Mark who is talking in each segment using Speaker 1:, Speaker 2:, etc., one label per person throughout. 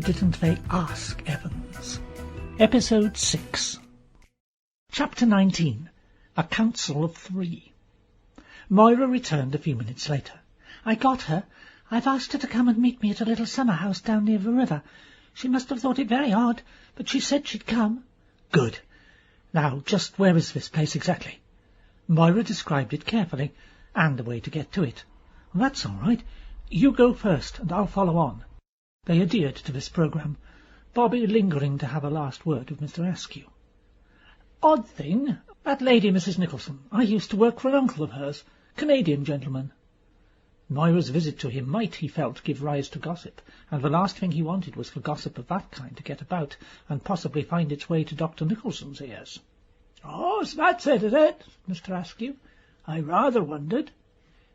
Speaker 1: Didn't They Ask Evans? Episode 6. Chapter 19. A Council of Three. Moira returned a few minutes later. "I got her. I've asked her to come and meet me at a little summer house down near the river. She must have thought it very odd, but she said she'd come." "Good. Now, just where is this place exactly?" Moira described it carefully, and the way to get to it. "That's all right. You go first, and I'll follow on." They adhered to this programme, Bobby lingering to have a last word with Mr. Askew. "Odd thing, that lady, Mrs. Nicholson. I used to work for an uncle of hers, Canadian gentleman." Moira's visit to him might, he felt, give rise to gossip, and the last thing he wanted was for gossip of that kind to get about, and possibly find its way to Dr. Nicholson's ears. "Oh, so that's it, is it, Mr. Askew? I rather wondered."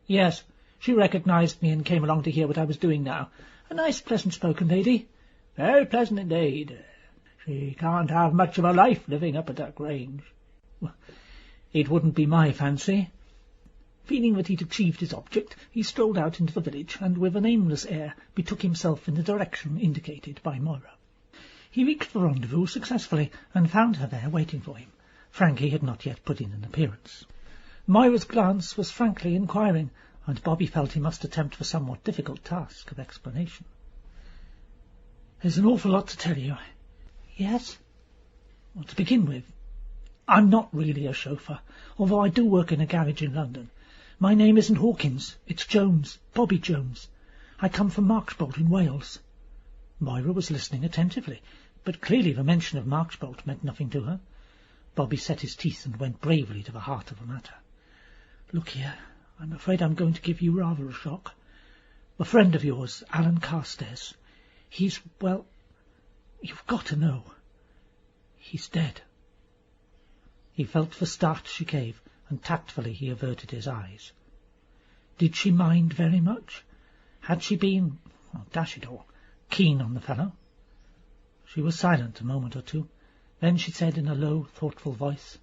Speaker 1: "Yes, she recognised me and came along to hear what I was doing now. A nice, pleasant-spoken lady." "Very pleasant indeed. She can't have much of a life living up at that Grange." "Well, it wouldn't be my fancy." Feeling that he'd achieved his object, he strolled out into the village, and with an aimless air betook himself in the direction indicated by Moira. He reached the rendezvous successfully, and found her there waiting for him. Frankie had not yet put in an appearance. Moira's glance was frankly inquiring, and Bobby felt he must attempt the somewhat difficult task of explanation. "There's an awful lot to tell you." "Yes?" "Well, to begin with, I'm not really a chauffeur, although I do work in a garage in London. My name isn't Hawkins, it's Jones, Bobby Jones. I come from Marchbolt in Wales." Moira was listening attentively, but clearly the mention of Marchbolt meant nothing to her. Bobby set his teeth and went bravely to the heart of the matter. "Look here, I'm afraid I'm going to give you rather a shock. A friend of yours, Alan Carstairs, he's, well, you've got to know. He's dead." He felt the start she gave, and tactfully he averted his eyes. Did she mind very much? Had she been, dash it all, keen on the fellow? She was silent a moment or two. Then she said in a low, thoughtful voice,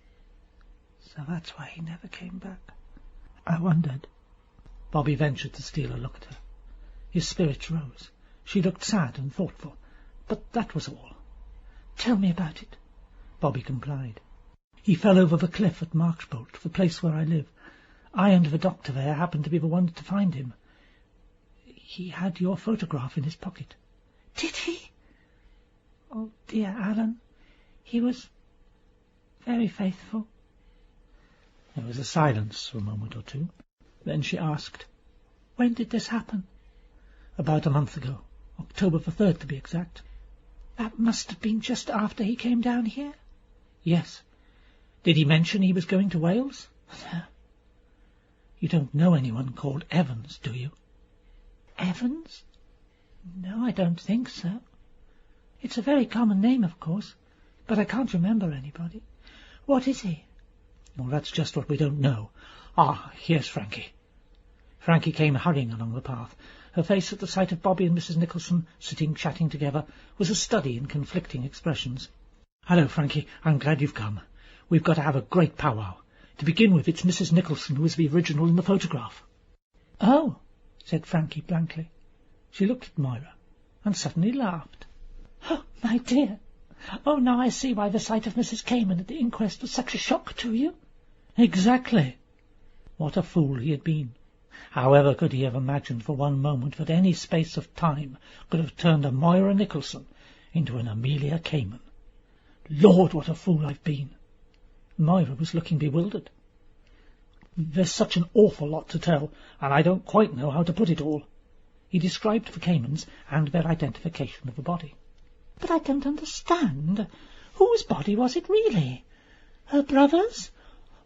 Speaker 1: "So that's why he never came back. I wondered." Bobby ventured to steal a look at her. His spirits rose. She looked sad and thoughtful, but that was all. "Tell me about it." Bobby complied. "He fell over the cliff at Marchbolt, the place where I live. I and the doctor there happened to be the ones to find him. He had your photograph in his pocket." "Did he? Oh, dear Alan. He was very faithful." There was a silence for a moment or two. Then she asked, "When did this happen?" "About a month ago. October the 3rd, to be exact." "That must have been just after he came down here?" "Yes. Did he mention he was going to Wales?" "No." "You don't know anyone called Evans, do you?" "Evans? No, I don't think so. It's a very common name, of course, but I can't remember anybody. What is he?" "Well, that's just what we don't know. Ah, here's Frankie." Frankie came hurrying along the path. Her face at the sight of Bobby and Mrs. Nicholson sitting chatting together was a study in conflicting expressions. "Hello, Frankie. I'm glad you've come. We've got to have a great powwow. To begin with, it's Mrs. Nicholson who is the original in the photograph." "Oh," said Frankie blankly. She looked at Moira, and suddenly laughed. "Oh, my dear. Oh, now I see why the sight of Mrs. Cayman at the inquest was such a shock to you." "Exactly." What a fool he had been. However could he have imagined for one moment that any space of time could have turned a Moira Nicholson into an Amelia Cayman? "Lord, what a fool I've been!" Moira was looking bewildered. "There's such an awful lot to tell, and I don't quite know how to put it all." He described the Caymans and their identification of the body. "But I don't understand. Whose body was it really? Her brother's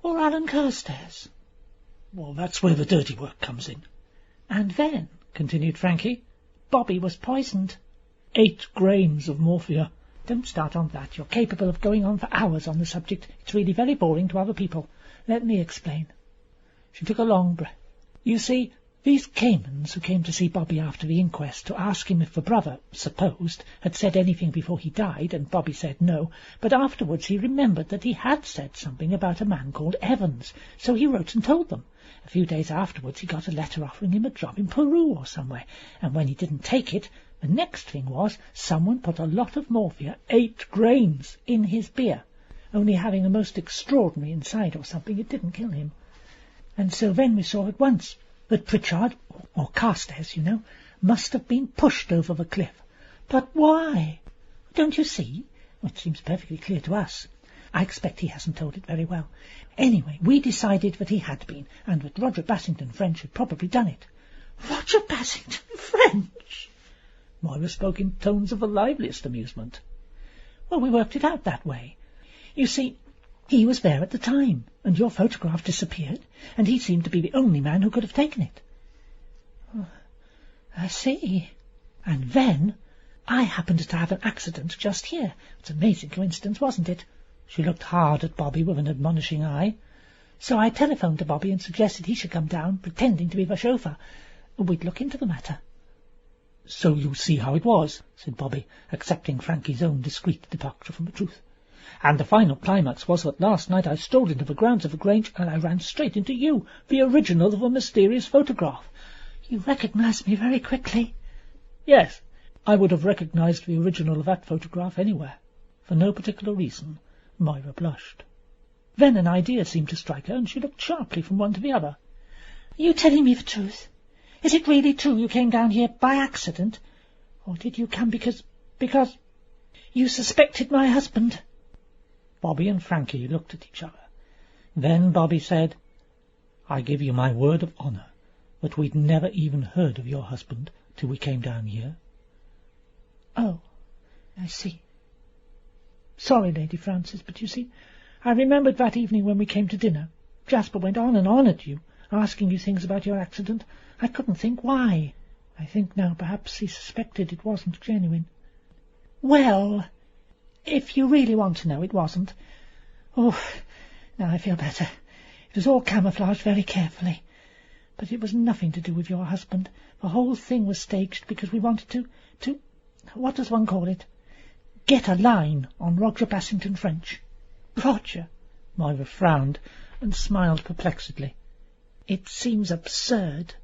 Speaker 1: or Alan Carstairs?" "Well, that's where the dirty work comes in." "And then," continued Frankie, "Bobby was poisoned." 8 grains of morphia. "Don't start on that. You're capable of going on for hours on the subject. It's really very boring to other people. Let me explain." She took a long breath. "You see, these Caymans who came to see Bobby after the inquest to ask him if the brother, supposed, had said anything before he died, and Bobby said no, but afterwards he remembered that he had said something about a man called Evans, so he wrote and told them. A few days afterwards he got a letter offering him a job in Peru or somewhere, and when he didn't take it, The next thing was someone put a lot of morphia, 8 grains, in his beer, only having a most extraordinary inside or something. It didn't kill him. And so then we saw at once that Pritchard, or Carstairs, you know, must have been pushed over the cliff. But why? Don't you see? Well, it seems perfectly clear to us. I expect he hasn't told it very well. Anyway, we decided that he had been, and that Roger Bassington French had probably done it. Roger Bassington French? Moira spoke in tones of the liveliest amusement. Well, we worked it out that way. You see, he was there at the time, and your photograph disappeared, and he seemed to be the only man who could have taken it. Oh, I see. And then I happened to have an accident just here. It's an amazing coincidence, wasn't it? She looked hard at Bobby with an admonishing eye. So I telephoned to Bobby and suggested he should come down, pretending to be the chauffeur. We'd look into the matter. So you see how it was, said Bobby, accepting Frankie's own discreet departure from the truth. And the final climax was that last night I strolled into the grounds of the Grange and I ran straight into you, the original of a mysterious photograph. You recognized me very quickly. Yes, I would have recognized the original of that photograph anywhere, for no particular reason. Moira blushed. Then an idea seemed to strike her, and she looked sharply from one to the other. Are you telling me the truth? Is it really true you came down here by accident? Or did you come because you suspected my husband? Bobby and Frankie looked at each other. Then Bobby said, I give you my word of honour that we'd never even heard of your husband till we came down here. Oh, I see. Sorry, Lady Frances, but you see, I remembered that evening when we came to dinner. Jasper went on and on at you, asking you things about your accident. I couldn't think why. I think now perhaps he suspected it wasn't genuine. Well, if you really want to know, it wasn't. Oh, now I feel better. It was all camouflaged very carefully. But it was nothing to do with your husband. The whole thing was staged because we wanted to, what does one call it? Get a line on Roger Bassington French. Roger? Moira frowned and smiled perplexedly. It seems absurd.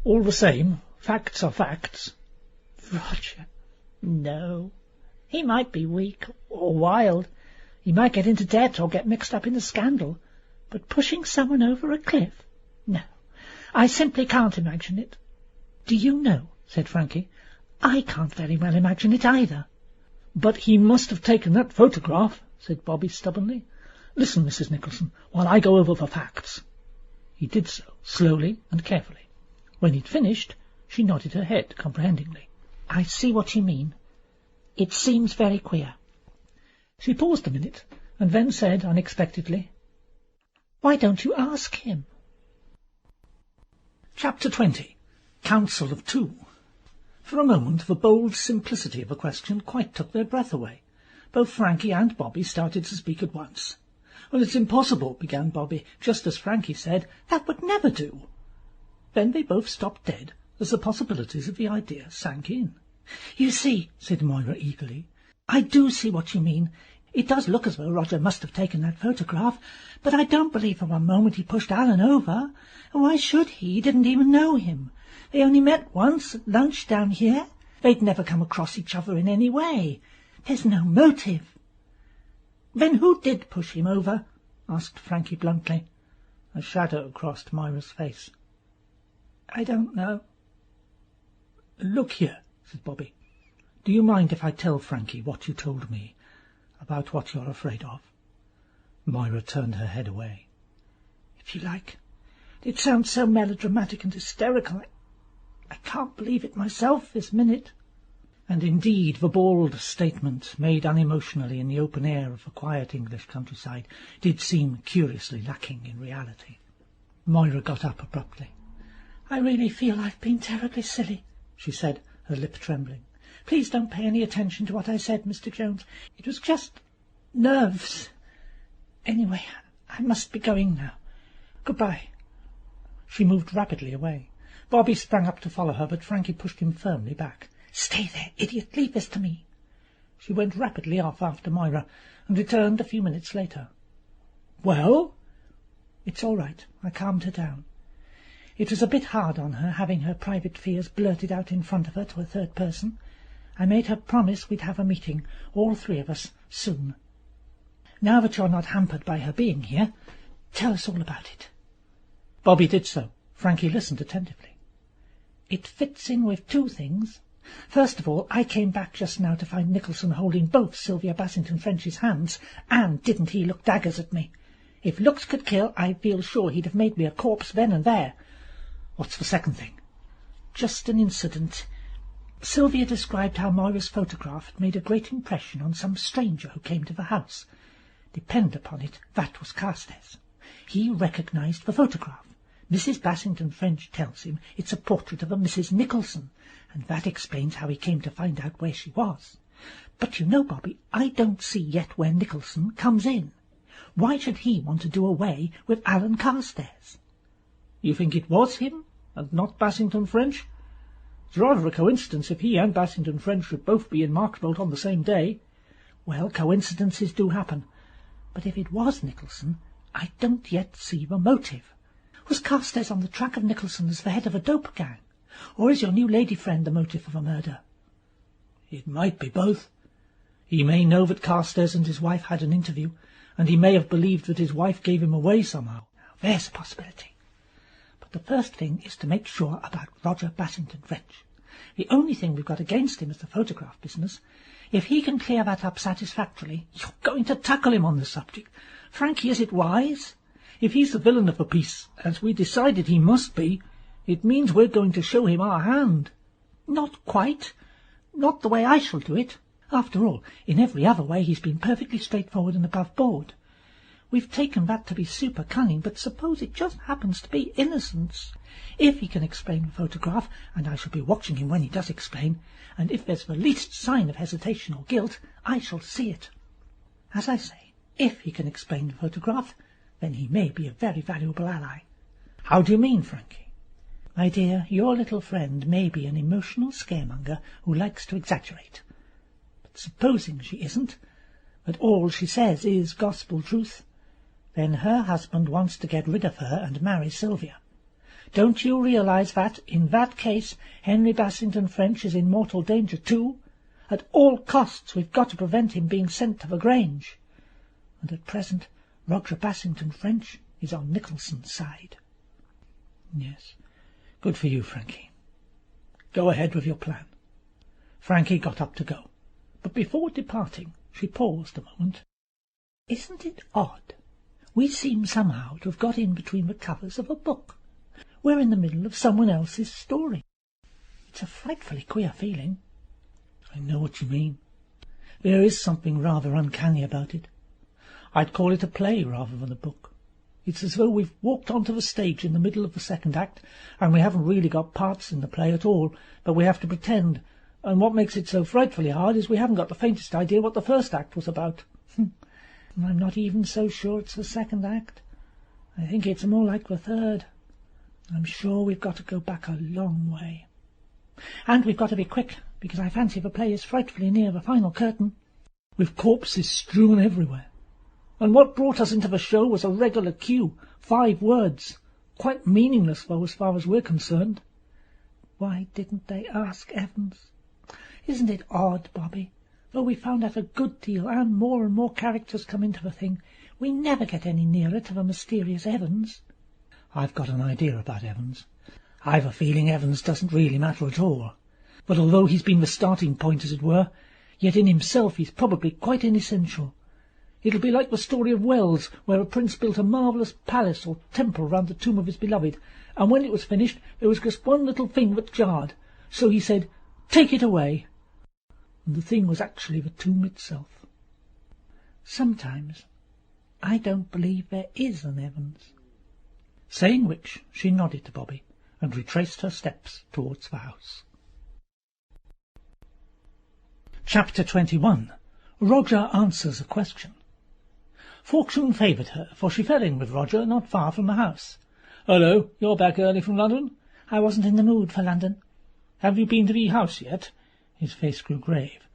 Speaker 1: All the same, facts are facts. Roger? No. He might be weak or wild. He might get into debt or get mixed up in a scandal. But pushing someone over a cliff? No. I simply can't imagine it. Do you know, said Frankie, I can't very well imagine it either. But he must have taken that photograph, said Bobby stubbornly. Listen, Mrs. Nicholson, while I go over the facts. He did so, slowly and carefully. When he'd finished, she nodded her head comprehendingly. I see what you mean. It seems very queer. She paused a minute, and then said unexpectedly, Why don't you ask him? Chapter 20. Council of Two. For a moment the bold simplicity of the question quite took their breath away. Both Frankie and Bobby started to speak at once. Well, it's impossible, began Bobby, just as Frankie said, that would never do. Then they both stopped dead as the possibilities of the idea sank in. You see, said Moira eagerly, I do see what you mean. It does look as though Roger must have taken that photograph, but I don't believe for one moment he pushed Alan over. Why should he? He didn't even know him. They only met once at lunch down here. They'd never come across each other in any way. There's no motive. Then who did push him over? Asked Frankie bluntly. A shadow crossed Moira's face. I don't know. Look here, said Bobby. Do you mind if I tell Frankie what you told me about what you're afraid of? Moira turned her head away. If you like. It sounds so melodramatic and hysterical. I can't believe it myself this minute. And indeed the bald statement, made unemotionally in the open air of the quiet English countryside, did seem curiously lacking in reality. Moira got up abruptly. I really feel I've been terribly silly, she said, her lip trembling. Please don't pay any attention to what I said, Mr. Jones. It was just nerves. Anyway, I must be going now. Goodbye. She moved rapidly away. Bobby sprang up to follow her, but Frankie pushed him firmly back. Stay there, idiot. Leave this to me. She went rapidly off after Moira, and returned a few minutes later. Well? It's all right. I calmed her down. It was a bit hard on her, having her private fears blurted out in front of her to a third person. I made her promise we'd have a meeting, all three of us, soon. Now that you're not hampered by her being here, tell us all about it." Bobby did so. Frankie listened attentively. "It fits in with two things. First of all, I came back just now to find Nicholson holding both Sylvia Bassington French's hands, and didn't he look daggers at me? If looks could kill, I feel sure he'd have made me a corpse then and there. What's the second thing?" "Just an incident. Sylvia described how Moira's photograph had made a great impression on some stranger who came to the house. Depend upon it, that was Carstairs. He recognised the photograph. Mrs. Bassington French tells him it's a portrait of a Mrs. Nicholson, and that explains how he came to find out where she was. But you know, Bobby, I don't see yet where Nicholson comes in. Why should he want to do away with Alan Carstairs?" "You think it was him, and not Bassington French? It's rather a coincidence if he and Bassington French should both be in Marksbolt on the same day." "Well, coincidences do happen. But if it was Nicholson, I don't yet see the motive. Was Carstairs on the track of Nicholson as the head of a dope gang? Or is your new lady friend the motive for the murder?" "It might be both. He may know that Carstairs and his wife had an interview, and he may have believed that his wife gave him away somehow." "Now, there's a possibility. But the first thing is to make sure about Roger Bassington French. The only thing we've got against him is the photograph business. If he can clear that up satisfactorily, you're going to tackle him on the subject. Frankie, is it wise? If he's the villain of the piece, as we decided he must be, it means we're going to show him our hand." "Not quite. Not the way I shall do it. After all, in every other way he's been perfectly straightforward and above board. We've taken that to be super cunning, but suppose it just happens to be innocence. If he can explain the photograph, and I shall be watching him when he does explain, and if there's the least sign of hesitation or guilt, I shall see it. As I say, if he can explain the photograph, then he may be a very valuable ally." "How do you mean, Frankie?" "My dear, your little friend may be an emotional scaremonger who likes to exaggerate. But supposing she isn't, that all she says is gospel truth, then her husband wants to get rid of her and marry Sylvia. Don't you realise that, in that case, Henry Bassington French is in mortal danger too? At all costs we've got to prevent him being sent to the Grange. And at present Roger Bassington French is on Nicholson's side." "Yes, good for you, Frankie. Go ahead with your plan." Frankie got up to go, but before departing she paused a moment. "Isn't it odd? We seem somehow to have got in between the covers of a book. We're in the middle of someone else's story. It's a frightfully queer feeling." "I know what you mean. There is something rather uncanny about it. I'd call it a play rather than a book. It's as though we've walked onto the stage in the middle of the second act, and we haven't really got parts in the play at all, but we have to pretend, and what makes it so frightfully hard is we haven't got the faintest idea what the first act was about." "I'm not even so sure it's the second act. I think it's more like the third. I'm sure we've got to go back a long way. And we've got to be quick, because I fancy the play is frightfully near the final curtain." "With corpses strewn everywhere. And what brought us into the show was a regular cue, 5 words. Quite meaningless, though, as far as we're concerned." "Why didn't they ask Evans? Isn't it odd, Bobby? Though we found out a good deal, and more characters come into the thing, we never get any nearer to the mysterious Evans." "I've got an idea about Evans. I've a feeling Evans doesn't really matter at all. But although he's been the starting point, as it were, yet in himself he's probably quite inessential. It'll be like the story of Wells, where a prince built a marvellous palace or temple round the tomb of his beloved, and when it was finished there was just one little thing that jarred. So he said, 'Take it away.' And the thing was actually the tomb itself." "Sometimes I don't believe there is an Evans." Saying which, she nodded to Bobby and retraced her steps towards the house. Chapter 21. Roger answers a question. Fortune favoured her, for she fell in with Roger not far from the house. "Hullo, you're back early from London?" "I wasn't in the mood for London."
Speaker 2: "Have you been to the house yet?" His face grew grave.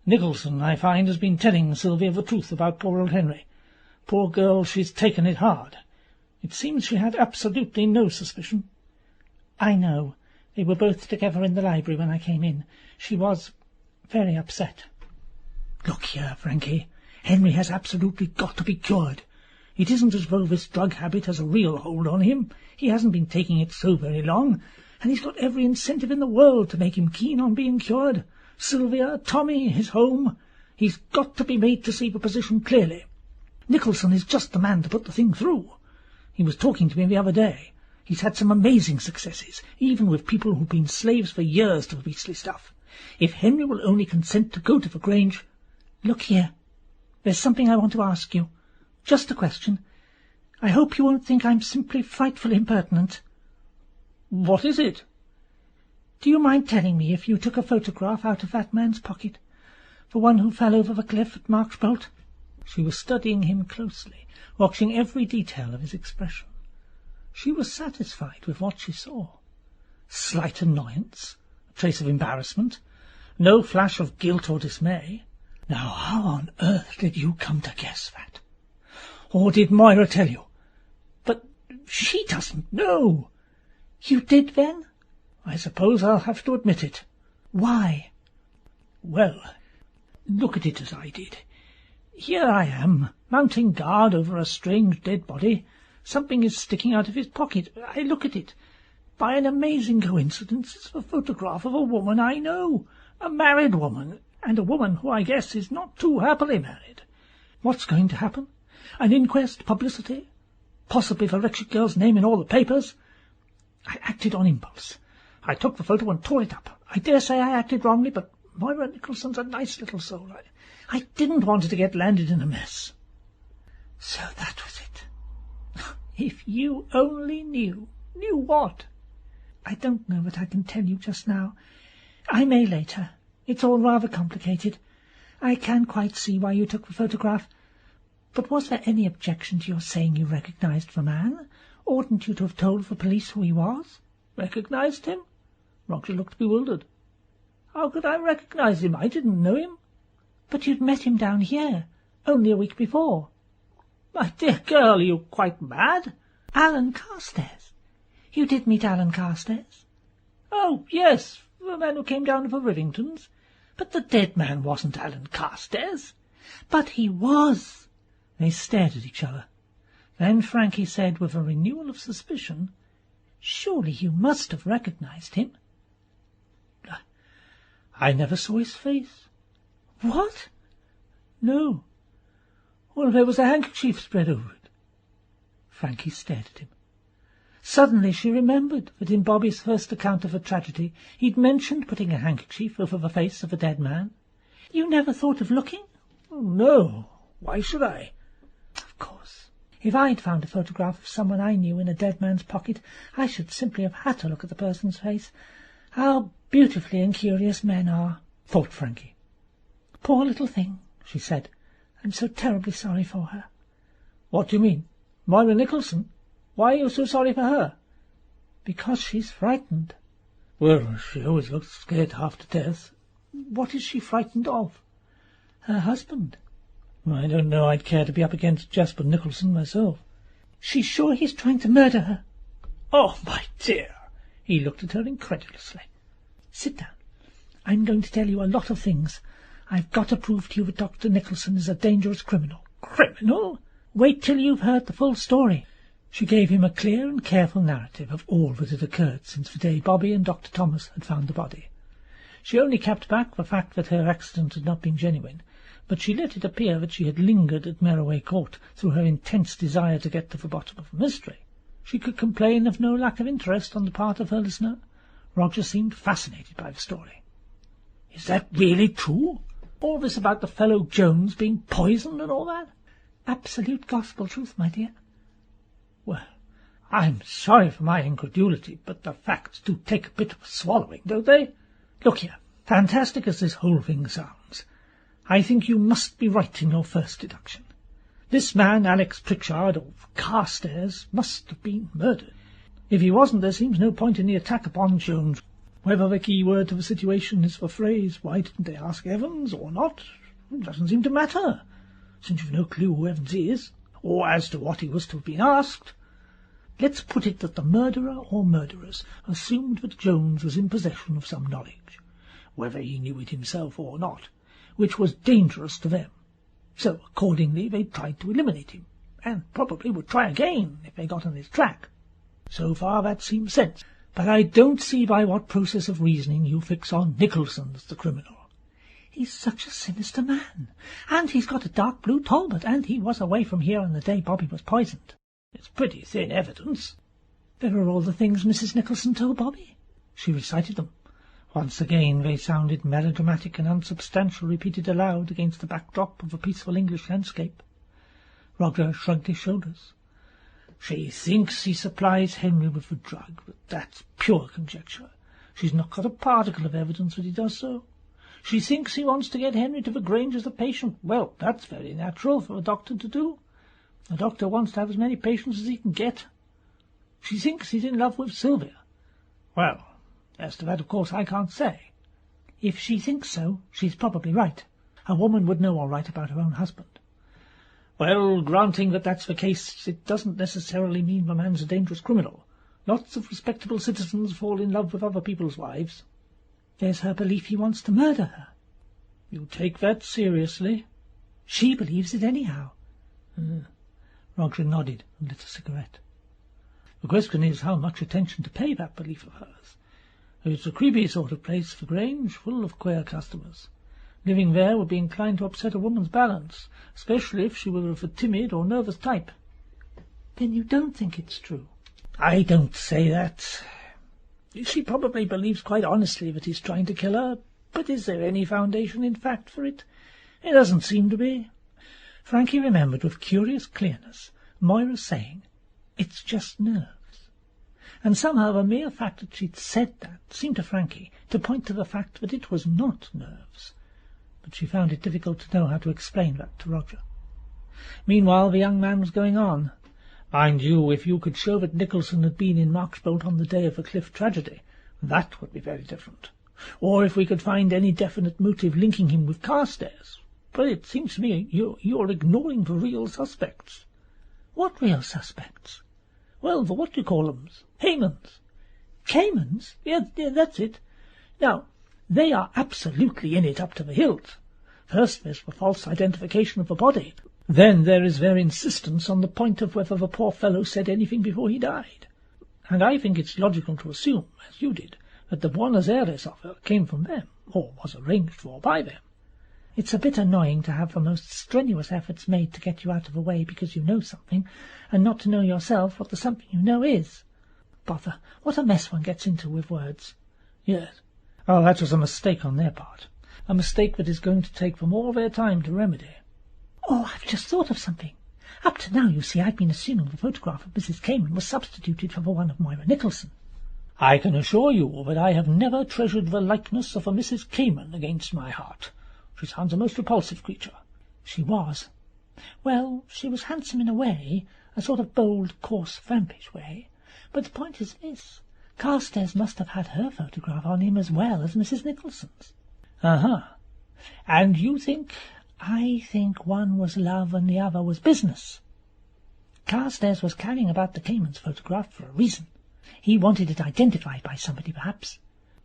Speaker 2: "Nicholson, I find, has been telling Sylvia the truth about poor old Henry. Poor girl, she's taken it hard. It seems she had absolutely no suspicion." I know. They were both together in the library when I came in. She was very upset.
Speaker 1: Look here, Frankie. Henry has absolutely got to be cured. It isn't as though this drug habit has a real hold on him. He hasn't been taking it so very long, and he's got every incentive in the world to make him keen on being cured. Sylvia, Tommy, his home. He's got to be made to see the position clearly. Nicholson is just the man to put the thing through. He was talking to me the other day. He's had some amazing successes, even with people who've been slaves for years to the beastly stuff. If Henry will only consent to go to the Grange... Look here. There's something I want to ask you. Just a question. I hope you won't think I'm simply frightfully impertinent.
Speaker 2: What is it?
Speaker 1: Do you mind telling me if you took a photograph out of that man's pocket? The one who fell over the cliff at Marchbolt? She was studying him closely, watching every detail of his expression. She was satisfied with what she saw. Slight annoyance, a trace of embarrassment, no flash of guilt or dismay. Now, how on earth did you come to guess that? Or did Moira tell you? But she doesn't know. You did, then? I suppose I'll have to admit it. Why? Well, look at it as I did. Here I am, mounting guard over a strange dead body. Something is sticking out of his pocket. I look at it. By an amazing coincidence, it's a photograph of a woman I know, a married woman, and a woman who I guess is not too happily married. What's going to happen? An inquest, publicity? Possibly the wretched girl's name in all the papers? I acted on impulse. I took the photo and tore it up. I dare say I acted wrongly, but Moira Nicholson's a nice little soul. I didn't want her to get landed in a mess. So that was it. If you only knew. Knew what? I don't know what I can tell you just now. I may later. It's all rather complicated. I can quite see why you took the photograph. But was there any objection to your saying you recognized the man? Oughtn't you to have told the police who he was?
Speaker 2: Recognized him? Roger looked bewildered. How could I recognize him? I didn't know him.
Speaker 1: But you'd met him down here, only a week before.
Speaker 2: My dear girl, are you quite mad?
Speaker 1: Alan Carstairs. You did meet Alan Carstairs?
Speaker 2: Oh, yes, the man who came down to the Rivingtons.
Speaker 1: But the dead man wasn't Alan Carstairs. But he was. They stared at each other. Then Frankie said with a renewal of suspicion, "Surely you must have recognized him."
Speaker 2: I never saw his face.
Speaker 1: What?
Speaker 2: No. Well, there was a handkerchief spread over it.
Speaker 1: Frankie stared at him. Suddenly she remembered that in Bobby's first account of a tragedy he'd mentioned putting a handkerchief over the face of a dead man. You never thought of looking?
Speaker 2: Oh, no. Why should I?
Speaker 1: Of course. If I'd found a photograph of someone I knew in a dead man's pocket, I should simply have had to look at the person's face. How beautifully incurious men are, thought Frankie. Poor little thing, she said. I'm so terribly sorry for her.
Speaker 2: What do you mean? Moira Nicholson? Why are you so sorry for her?
Speaker 1: Because she's frightened.
Speaker 2: Well, she always looks scared half to death. What is she frightened of?
Speaker 1: Her husband.
Speaker 2: I don't know I'd care to be up against Jasper Nicholson myself.
Speaker 1: She's sure he's trying to murder her.
Speaker 2: Oh, my dear! He looked at her incredulously.
Speaker 1: Sit down. I'm going to tell you a lot of things. I've got to prove to you that Dr. Nicholson is a dangerous criminal.
Speaker 2: Criminal?
Speaker 1: Wait till you've heard the full story. She gave him a clear and careful narrative of all that had occurred since the day Bobby and Dr. Thomas had found the body. She only kept back the fact that her accident had not been genuine, but she let it appear that she had lingered at Merroway Court through her intense desire to get to the bottom of the mystery. She could complain of no lack of interest on the part of her listener. Roger seemed fascinated by the story.
Speaker 2: Is that really true? All this about the fellow Jones being poisoned and all that?
Speaker 1: Absolute gospel truth, my dear.
Speaker 2: Well, I'm sorry for my incredulity, but the facts do take a bit of swallowing, don't they? Look here, fantastic as this whole thing sounds, I think you must be right in your first deduction. This man, Alex Pritchard, or Carstairs, must have been murdered. If he wasn't, there seems no point in the attack upon Jones. Whether the key word to the situation is the phrase, "Why didn't they ask Evans?" or not, it doesn't seem to matter, since you've no clue who Evans is, or as to what he was to have been asked. Let's put it that the murderer or murderers assumed that Jones was in possession of some knowledge, whether he knew it himself or not, which was dangerous to them. So, accordingly, they tried to eliminate him, and probably would try again if they got on his track. So far that seems sense, but I don't see by what process of reasoning you fix on Nicholson as the criminal. He's such a sinister man, and he's got a dark blue Talbot, and he was away from here on the day Bobby was poisoned. It's pretty thin evidence. There are all the things Mrs. Nicholson told Bobby. She recited them. Once again they sounded melodramatic and unsubstantial, repeated aloud against the backdrop of a peaceful English landscape. Roger shrugged his shoulders. She thinks he supplies Henry with the drug, but that's pure conjecture. She's not got a particle of evidence that he does so. She thinks he wants to get Henry to the Grange as a patient. Well, that's very natural for a doctor to do. A doctor wants to have as many patients as he can get. She thinks he's in love with Sylvia. Well, as to that, of course, I can't say. If she thinks so, she's probably right. A woman would know all right about her own husband. Well, granting that that's the case, it doesn't necessarily mean the man's a dangerous criminal. Lots of respectable citizens fall in love with other people's wives. There's her belief he wants to murder her. You take that seriously? She believes it anyhow. Roger nodded and lit a cigarette. The question is how much attention to pay that belief of hers. It's a creepy sort of place, the Grange, full of queer customers. Living there would be inclined to upset a woman's balance, especially if she were of a timid or nervous type. Then you don't think it's true? I don't say that. She probably believes quite honestly that he's trying to kill her, but is there any foundation in fact for it? It doesn't seem to be. Frankie remembered with curious clearness Moira saying, "It's just nerves." And somehow the mere fact that she'd said that seemed to Frankie to point to the fact that it was not nerves. But she found it difficult to know how to explain that to Roger. Meanwhile the young man was going on. Mind you, if you could show that Nicholson had been in Marchbolt on the day of the Cliff tragedy, that would be very different. Or if we could find any definite motive linking him with Carstairs. But it seems to me you're ignoring the real suspects. What real suspects? Well, the what-do-you-call-ems. Caymans. Caymans? Yeah, that's it. Now, they are absolutely in it up to the hilt. First there's the false identification of the body. Then there is their insistence on the point of whether the poor fellow said anything before he died. And I think it's logical to assume, as you did, that the Buenos Aires offer came from them, or was arranged for by them. It's a bit annoying to have the most strenuous efforts made to get you out of the way because you know something, and not to know yourself what the something you know is. Bother, what a mess one gets into with words. Yes. Oh, that was a mistake on their part. A mistake that is going to take them all their time to remedy. Oh, I've just thought of something. Up to now, you see, I've been assuming the photograph of Mrs. Cayman was substituted for the one of Moira Nicholson. I can assure you that I have never treasured the likeness of a Mrs. Cayman against my heart. She sounds a most repulsive creature. She was. Well, she was handsome in a way, a sort of bold, coarse, vampish way. But the point is this. Carstairs must have had her photograph on him as well as Mrs. Nicholson's. And you think... I think one was love and the other was business. Carstairs was carrying about the Cayman's photograph for a reason. He wanted it identified by somebody, perhaps.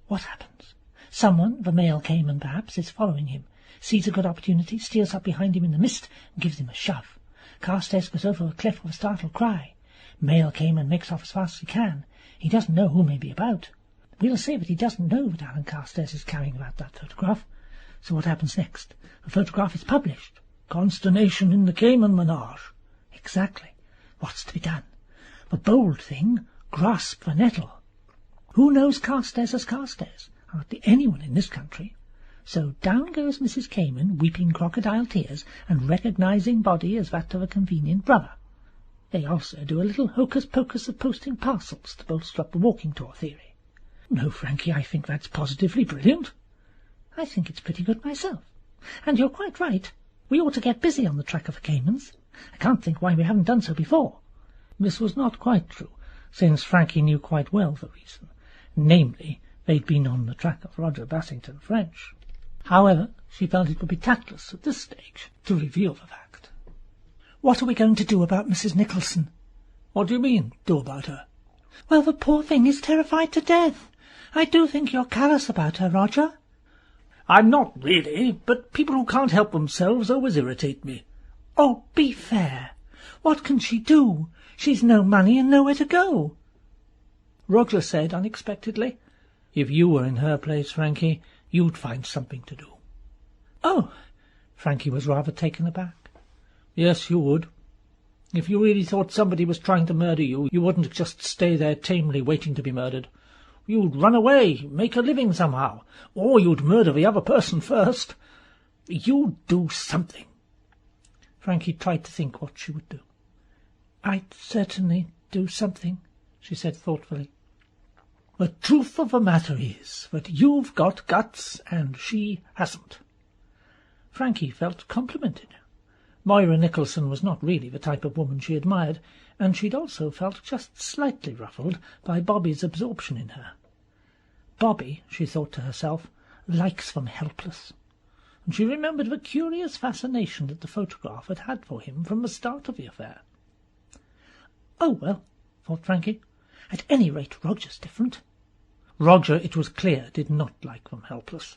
Speaker 2: What happens? Someone, the male Cayman perhaps, is following him, sees a good opportunity, steals up behind him in the mist, and gives him a shove. Carstairs goes over the cliff with a startled cry. Male Cayman makes off as fast as he can. He doesn't know who may be about. We'll say that he doesn't know that Alan Carstairs is carrying about that photograph. So what happens next? The photograph is published. Consternation in the Cayman menage. Exactly. What's to be done? The bold thing, grasp the nettle. Who knows Carstairs as Carstairs? Hardly anyone in this country. So down goes Mrs. Cayman, weeping crocodile tears, and recognizing body as that of a convenient brother. They also do a little hocus-pocus of posting parcels to bolster up the walking tour theory. No, Frankie, I think that's positively brilliant. I think it's pretty good myself. And you're quite right. We ought to get busy on the track of the Caymans. I can't think why we haven't done so before. This was not quite true, since Frankie knew quite well the reason. Namely, they'd been on the track of Roger Bassington French. However, she felt it would be tactless at this stage to reveal the fact. What are we going to do about Mrs. Nicholson? What do you mean, do about her?
Speaker 1: Well, the poor thing is terrified to death. I do think you're callous about her, Roger.
Speaker 2: I'm not really, but people who can't help themselves always irritate me.
Speaker 1: Oh, be fair. What can she do? She's no money and nowhere to go.
Speaker 2: Roger said unexpectedly, "If you were in her place, Frankie, you'd find something to do."
Speaker 1: Oh!
Speaker 2: Frankie was rather taken aback. "Yes, you would. If you really thought somebody was trying to murder you, you wouldn't just stay there tamely waiting to be murdered. You'd run away, make a living somehow, or you'd murder the other person first. You'd do something." Frankie tried to think what she would do.
Speaker 1: "I'd certainly do something," she said thoughtfully.
Speaker 2: "The truth of the matter is that you've got guts and she hasn't." Frankie felt complimented. Moira Nicholson was not really the type of woman she admired, and she'd also felt just slightly ruffled by Bobby's absorption in her. Bobby, she thought to herself, likes them helpless, and she remembered the curious fascination that the photograph had had for him from the start of the affair.
Speaker 1: "Oh, well," thought Frankie, "at any rate Roger's different."
Speaker 2: Roger, it was clear, did not like them helpless.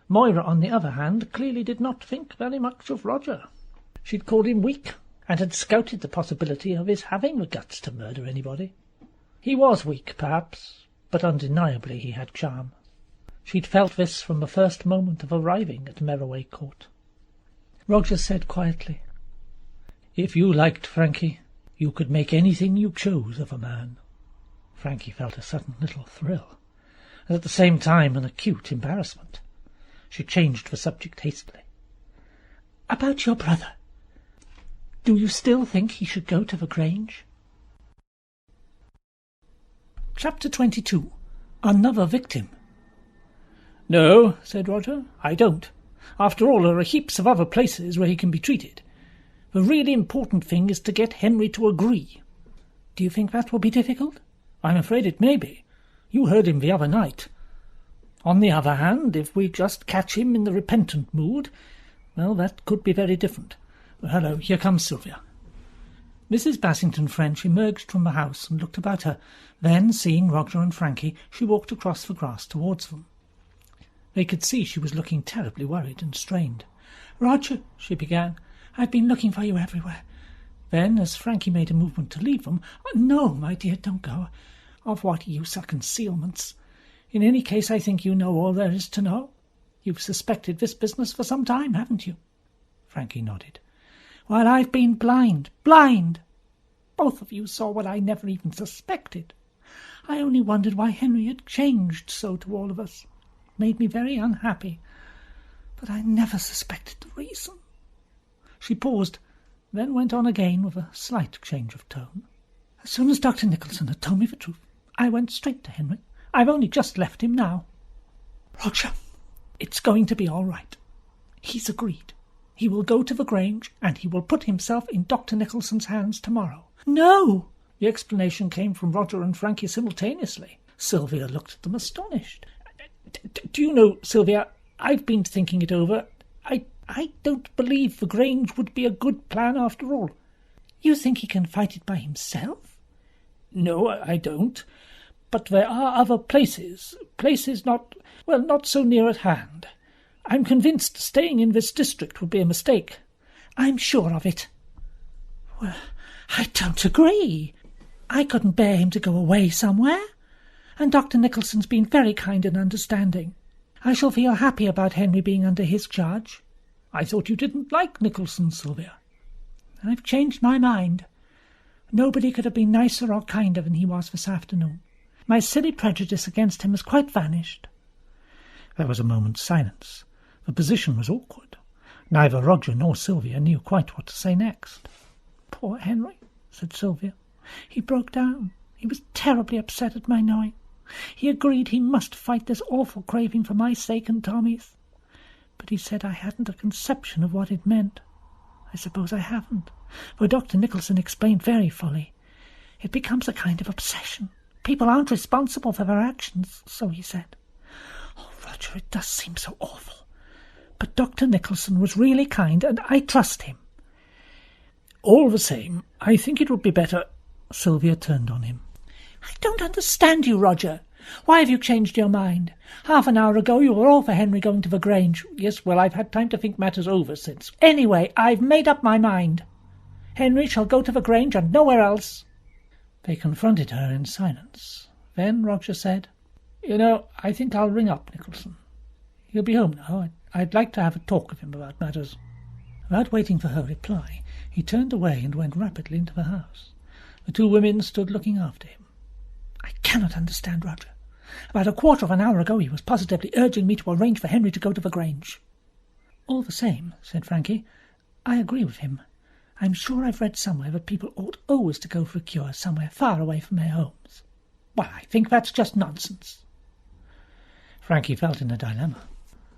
Speaker 2: Moira, on the other hand, clearly did not think very much of Roger. She'd called him weak, and had scouted the possibility of his having the guts to murder anybody. He was weak, perhaps, but undeniably he had charm. She'd felt this from the first moment of arriving at Merroway Court. Roger said quietly, "If you liked Frankie, you could make anything you chose of a man." Frankie felt a sudden little thrill, and at the same time an acute embarrassment. She changed the subject hastily.
Speaker 1: "About your brother. Do you still think he should go to the Grange?"
Speaker 2: Chapter 22. Another Victim. "No," said Roger, "I don't. After all, there are heaps of other places where he can be treated. The really important thing is to get Henry to agree."
Speaker 1: "Do you think that will be difficult?"
Speaker 2: "I'm afraid it may be. You heard him the other night. On the other hand, if we just catch him in the repentant mood, well, that could be very different. Hello, here comes Sylvia."
Speaker 1: Mrs. Bassington French emerged from the house and looked about her. Then, seeing Roger and Frankie, she walked across the grass towards them. They could see she was looking terribly worried and strained. "Roger," she began, "I've been looking for you everywhere." Then, as Frankie made a movement to leave them, "No, my dear, don't go. Of what use are concealments? In any case, I think you know all there is to know. You've suspected this business for some time, haven't you?" Frankie nodded. "Well, I've been blind. Both of you saw what I never even suspected. I only wondered why Henry had changed so to all of us. It made me very unhappy. But I never suspected the reason." She paused, then went on again with a slight change of tone. "As soon as Dr. Nicholson had told me the truth, I went straight to Henry. I've only just left him now. Roger, it's going to be all right. He's agreed. He will go to the Grange, and he will put himself in Dr. Nicholson's hands tomorrow." "No!" The explanation came from Roger and Frankie simultaneously. Sylvia looked at them astonished. "Do you know, Sylvia, I've been thinking it over. I don't believe the Grange would be a good plan after all." "You think he can fight it by himself?" "No, I don't. But there are other places not so near at hand. I'm convinced staying in this district would be a mistake." "I'm sure of it." "Well, I don't agree. I couldn't bear him to go away somewhere. And Dr. Nicholson's been very kind and understanding. I shall feel happy about Henry being under his charge." "I thought you didn't like Nicholson, Sylvia." "I've changed my mind. Nobody could have been nicer or kinder than he was this afternoon. My silly prejudice against him has quite vanished."
Speaker 2: There was a moment's silence. The position was awkward. Neither Roger nor Sylvia knew quite what to say next.
Speaker 1: "Poor Henry," said Sylvia. "He broke down. He was terribly upset at my knowing. He agreed he must fight this awful craving for my sake and Tommy's. But he said I hadn't a conception of what it meant. I suppose I haven't, for Dr. Nicholson explained very fully. It becomes a kind of obsession. People aren't responsible for their actions, so he said. Oh, Roger, it does seem so awful. But Dr. Nicholson was really kind, and I trust him."
Speaker 2: "All the same, I think it would be better—" Sylvia turned on him. "I don't understand you, Roger. Why have you changed your mind? Half an hour ago you were all for Henry going to the Grange." "Yes, well, I've had time to think matters over since." "Anyway, I've made up my mind. Henry shall go to the Grange and nowhere else." They confronted her in silence. Then Roger said, "You know, I think I'll ring up Nicholson. He'll be home now. I'd like to have a talk with him about matters." Without waiting for her reply, he turned away and went rapidly into the house. The two women stood looking after him. "I cannot understand Roger. About a quarter of an hour ago he was positively urging me to arrange for Henry to go to the Grange." "All the same," said Frankie, "I agree with him. I'm sure I've read somewhere that people ought always to go for a cure somewhere far away from their homes." "Well, I think that's just nonsense." Frankie felt in a dilemma.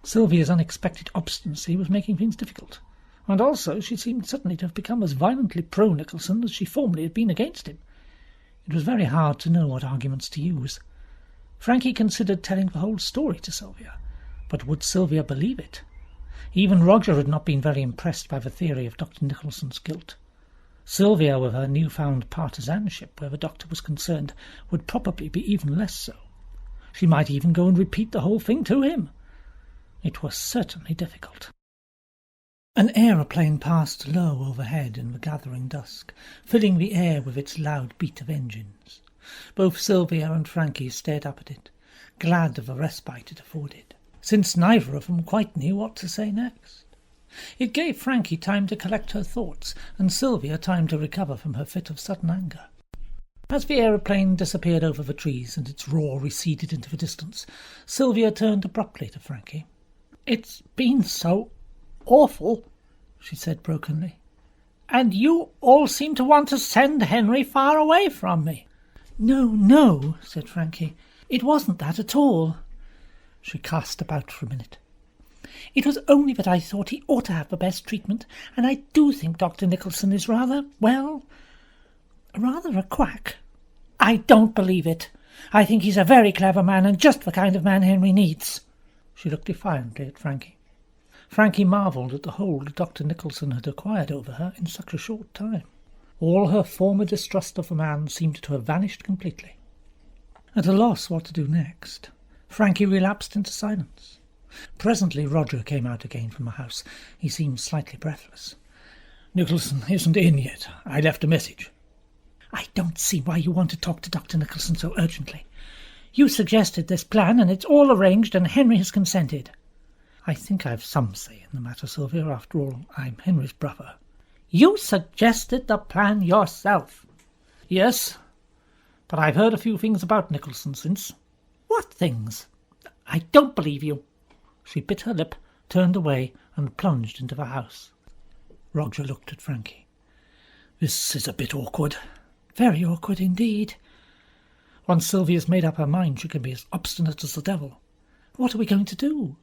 Speaker 2: Sylvia's unexpected obstinacy was making things difficult, and also she seemed suddenly to have become as violently pro-Nicholson as she formerly had been against him. It was very hard to know what arguments to use. Frankie considered telling the whole story to Sylvia, but would Sylvia believe it? Even Roger had not been very impressed by the theory of Dr. Nicholson's guilt. Sylvia, with her newfound partisanship where the doctor was concerned, would probably be even less so. She might even go and repeat the whole thing to him. It was certainly difficult. An aeroplane passed low overhead in the gathering dusk, filling the air with its loud beat of engines. Both Sylvia and Frankie stared up at it, glad of the respite it afforded, since neither of them quite knew what to say next. It gave Frankie time to collect her thoughts, and Sylvia time to recover from her fit of sudden anger. As the aeroplane disappeared over the trees and its roar receded into the distance, Sylvia turned abruptly to Frankie. "It's been so awful," she said brokenly. "And you all seem to want to send Henry far away from me." No, said Frankie. "It wasn't that at all." She cast about for a minute. "It was only that I thought he ought to have the best treatment, and I do think Dr. Nicholson is rather a quack." "I don't believe it. I think he's a very clever man and just the kind of man Henry needs." She looked defiantly at Frankie. Frankie marvelled at the hold Dr. Nicholson had acquired over her in such a short time. All her former distrust of the man seemed to have vanished completely. At a loss what to do next, Frankie relapsed into silence. Presently Roger came out again from the house. He seemed slightly breathless. "Nicholson isn't in yet. I left a message." "I don't see why you want to talk to Dr. Nicholson so urgently. You suggested this plan, and it's all arranged, and Henry has consented." "I think I've some say in the matter, Sylvia. After all, I'm Henry's brother." "You suggested the plan yourself." "Yes, but I've heard a few things about Nicholson since." "What things?" "I don't believe you." She bit her lip, turned away, and plunged into the house. Roger looked at Frankie. "This is a bit awkward." "Very awkward indeed." "Once Sylvia's made up her mind, she can be as obstinate as the devil. What are we going to do?"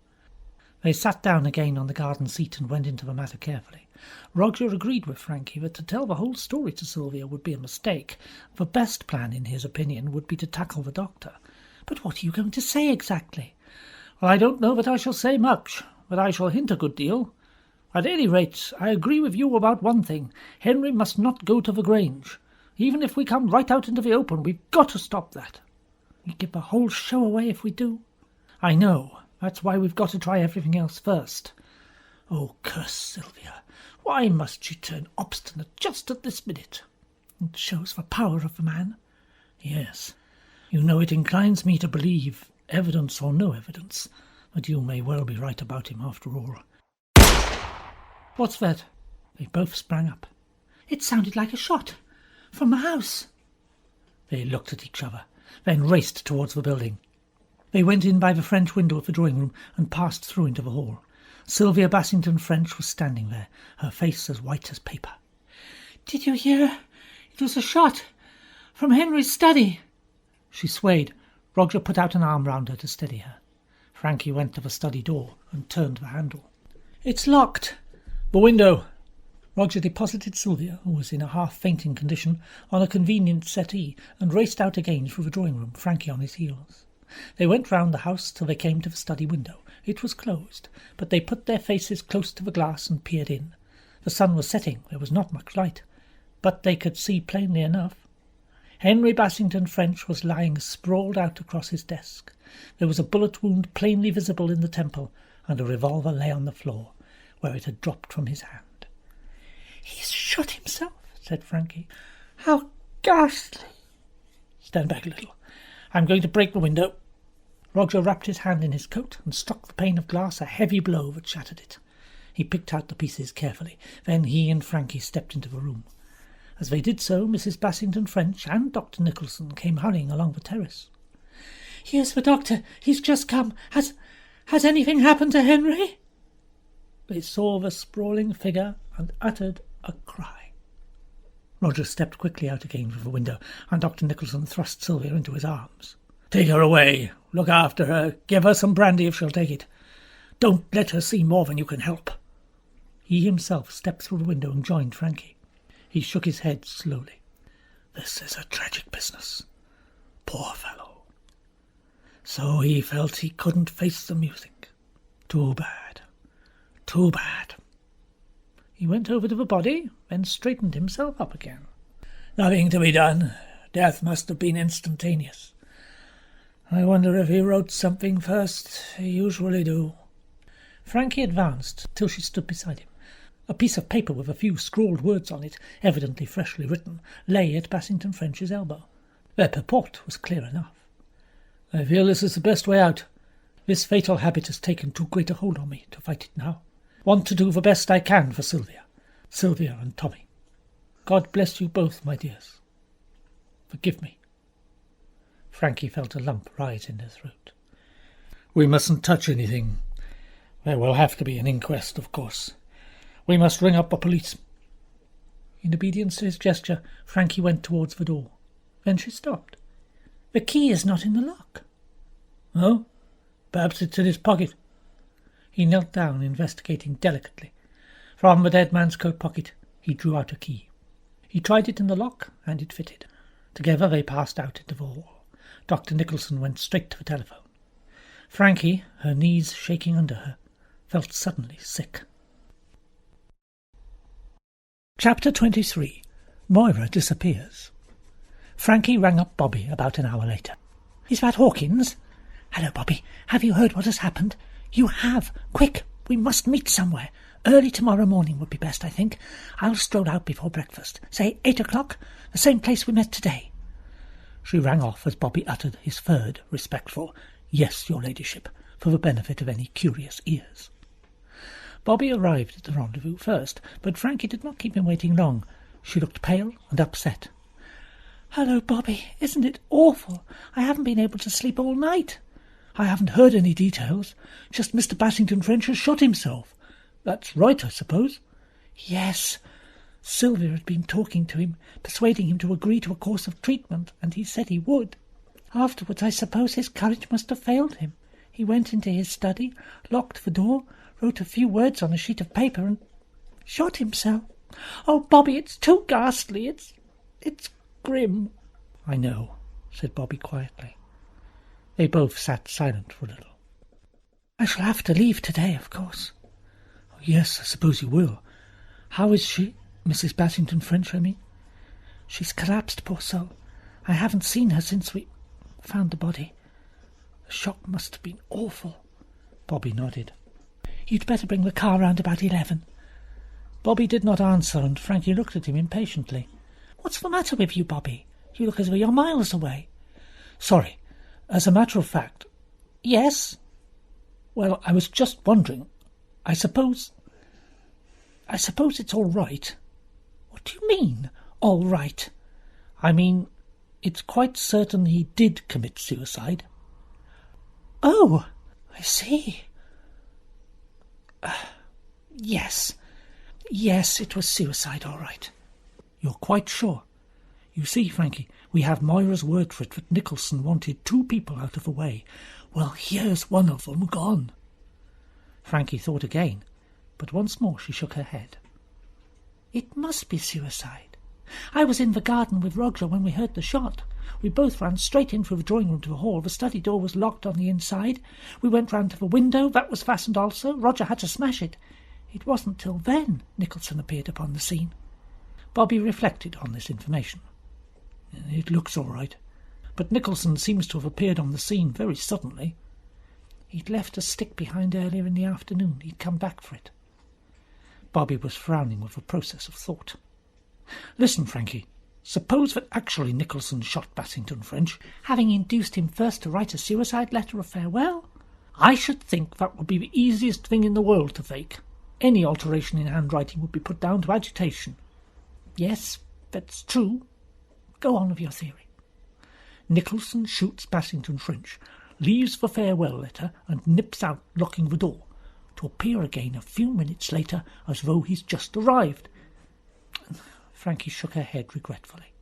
Speaker 2: They sat down again on the garden seat and went into the matter carefully. Roger agreed with Frankie that to tell the whole story to Sylvia would be a mistake. The best plan, in his opinion, would be to tackle the doctor. "But what are you going to say exactly?" "Well, I don't know that I shall say much, but I shall hint a good deal. At any rate, I agree with you about one thing. Henry must not go to the Grange. Even if we come right out into the open, we've got to stop that." "We give the whole show away if we do." "I know. That's why we've got to try everything else first." Oh, curse Sylvia! Why must she turn obstinate just at this minute? It shows the power of the man. "Yes, you know, it inclines me to believe, evidence or no evidence, that you may well be right about him after all." "What's that?" They both sprang up. "It sounded like a shot. From the house." They looked at each other, then raced towards the building. They went in by the French window of the drawing-room and passed through into the hall. Sylvia Bassington-French was standing there, her face as white as paper. "Did you hear? It was a shot. From Henry's study." She swayed. Roger put out an arm round her to steady her. Frankie went to the study door and turned the handle. "It's locked." "The window." Roger deposited Sylvia, who was in a half-fainting condition, on a convenient settee, and raced out again through the drawing-room, Frankie on his heels. They went round the house till they came to the study window. It was closed, but they put their faces close to the glass and peered in. The sun was setting, there was not much light, but they could see plainly enough.
Speaker 1: Henry Bassington French was lying sprawled out across his desk. There was a bullet wound plainly visible in the temple, and a revolver lay on the floor, where it had dropped from his hand. "He's shot himself," said Frankie. "How ghastly!" "Stand back a little. I'm going to break the window." Roger wrapped his hand in his coat and struck the pane of glass a heavy blow that shattered it. He picked out the pieces carefully. Then he and Frankie stepped into the room. As they did so, Mrs. Bassington French and Dr. Nicholson came hurrying along the terrace. "Here's the doctor. He's just come. Has anything happened to Henry?" They saw the sprawling figure and uttered a cry. Roger stepped quickly out again through the window, and Dr. Nicholson thrust Sylvia into his arms. "Take her away. Look after her. Give her some brandy if she'll take it. Don't let her see more than you can help." He himself stepped through the window and joined Frankie. He shook his head slowly. "This is a tragic business. Poor fellow. So he felt he couldn't face the music. Too bad. Too bad." He went over to the body, then straightened himself up again. "Nothing to be done. Death must have been instantaneous. I wonder if he wrote something first. He usually do." Frankie advanced till she stood beside him. A piece of paper with a few scrawled words on it, evidently freshly written, lay at Bassington French's elbow. Their purport was clear enough. "I feel this is the best way out. This fatal habit has taken too great a hold on me to fight it now. Want to do the best I can for Sylvia and Tommy. God bless you both, my dears. Forgive me." Frankie felt a lump rise in her throat. "We mustn't touch anything. There will have to be an inquest, of course. We must ring up the police." In obedience to his gesture, Frankie went towards the door. Then she stopped. "The key is not in the lock." "Oh? Perhaps it's in his pocket." He knelt down, investigating delicately. From the dead man's coat pocket, he drew out a key. He tried it in the lock, and it fitted. Together they passed out into the hall. Dr. Nicholson went straight to the telephone. Frankie, her knees shaking under her, felt suddenly sick. Chapter 23. Moira Disappears. Frankie rang up Bobby about an hour later. "Is that Hawkins?" "Hello, Bobby. Have you heard what has happened?" "You have. Quick, we must meet somewhere. Early tomorrow morning would be best, I think. I'll stroll out before breakfast. Say 8 o'clock, the same place we met today." She rang off as Bobby uttered his third respectful "Yes, your ladyship," for the benefit of any curious ears. Bobby arrived at the rendezvous first, but Frankie did not keep him waiting long. She looked pale and upset. "Hello, Bobby. Isn't it awful? I haven't been able to sleep all night." "I haven't heard any details. Just Mr. Bassington French has shot himself." "That's right, I suppose?" "Yes. Sylvia had been talking to him, persuading him to agree to a course of treatment, and he said he would. Afterwards, I suppose his courage must have failed him. He went into his study, locked the door, wrote a few words on a sheet of paper, and shot himself. Oh, Bobby, it's too ghastly. It's grim." "I know," said Bobby quietly. They both sat silent for a little. "I shall have to leave today, of course." "Oh, yes, I suppose you will. How is she? Mrs. Bassington French, I mean?" "She's collapsed, poor soul. I haven't seen her since we found the body. The shock must have been awful." Bobby nodded. "You'd better bring the car round about 11. Bobby did not answer, and Frankie looked at him impatiently. "What's the matter with you, Bobby? You look as though you're miles away." "Sorry. As a matter of fact—" "Yes?" "Well, I was just wondering. I suppose it's all right." "What do you mean, all right?" "I mean, it's quite certain he did commit suicide." "Oh, I see." Yes, it was suicide, all right." "You're quite sure?" "You see, Frankie, we have Moira's word for it that Nicholson wanted 2 people out of the way. Well, here's one of them gone." Frankie thought again, but once more she shook her head. "It must be suicide. I was in the garden with Roger when we heard the shot. We both ran straight in through the drawing room to the hall. The study door was locked on the inside. We went round to the window. That was fastened also. Roger had to smash it. It wasn't till then Nicholson appeared upon the scene." Bobby reflected on this information.
Speaker 2: It looks all right. But Nicholson seems to have appeared on the scene very suddenly. He'd left a stick behind earlier in the afternoon. He'd come back for it. Bobby was frowning with a process of thought. Listen, Frankie. Suppose that actually Nicholson shot Bassington French, having induced him first to write a suicide letter of farewell? I should think that would be the easiest thing in the world to fake. Any alteration in handwriting would be put down to agitation. Yes, that's true. Go on with your theory. Nicholson shoots Bassington French, leaves the farewell letter, and nips out, locking the door, to appear again a few minutes later as though he's just arrived. Frankie shook her head regretfully.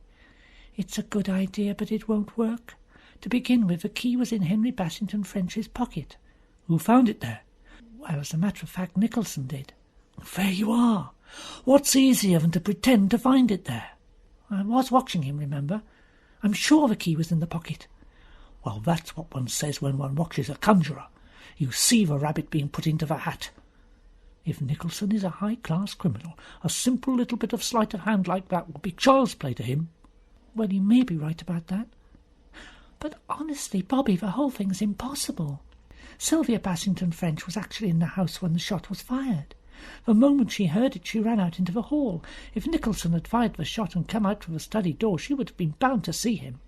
Speaker 2: It's a good idea, but it won't work. To begin with, the key was in Henry Bassington French's pocket. Who found it there? Well, as a matter of fact, Nicholson did. There you are. What's easier than to pretend to find it there? I was watching him, remember? I'm sure the key was in the pocket. Well, that's what one says when one watches a conjurer. You see the rabbit being put into the hat. If Nicholson is a high-class criminal, a simple little bit of sleight of hand like that would be child's play to him. Well, you may be right about that. But honestly, Bobby, the whole thing's impossible. Sylvia Bassington French was actually in the house when the shot was fired. The moment she heard it, she ran out into the hall. If Nicholson had fired the shot and come out through the study door, she would have been bound to see him.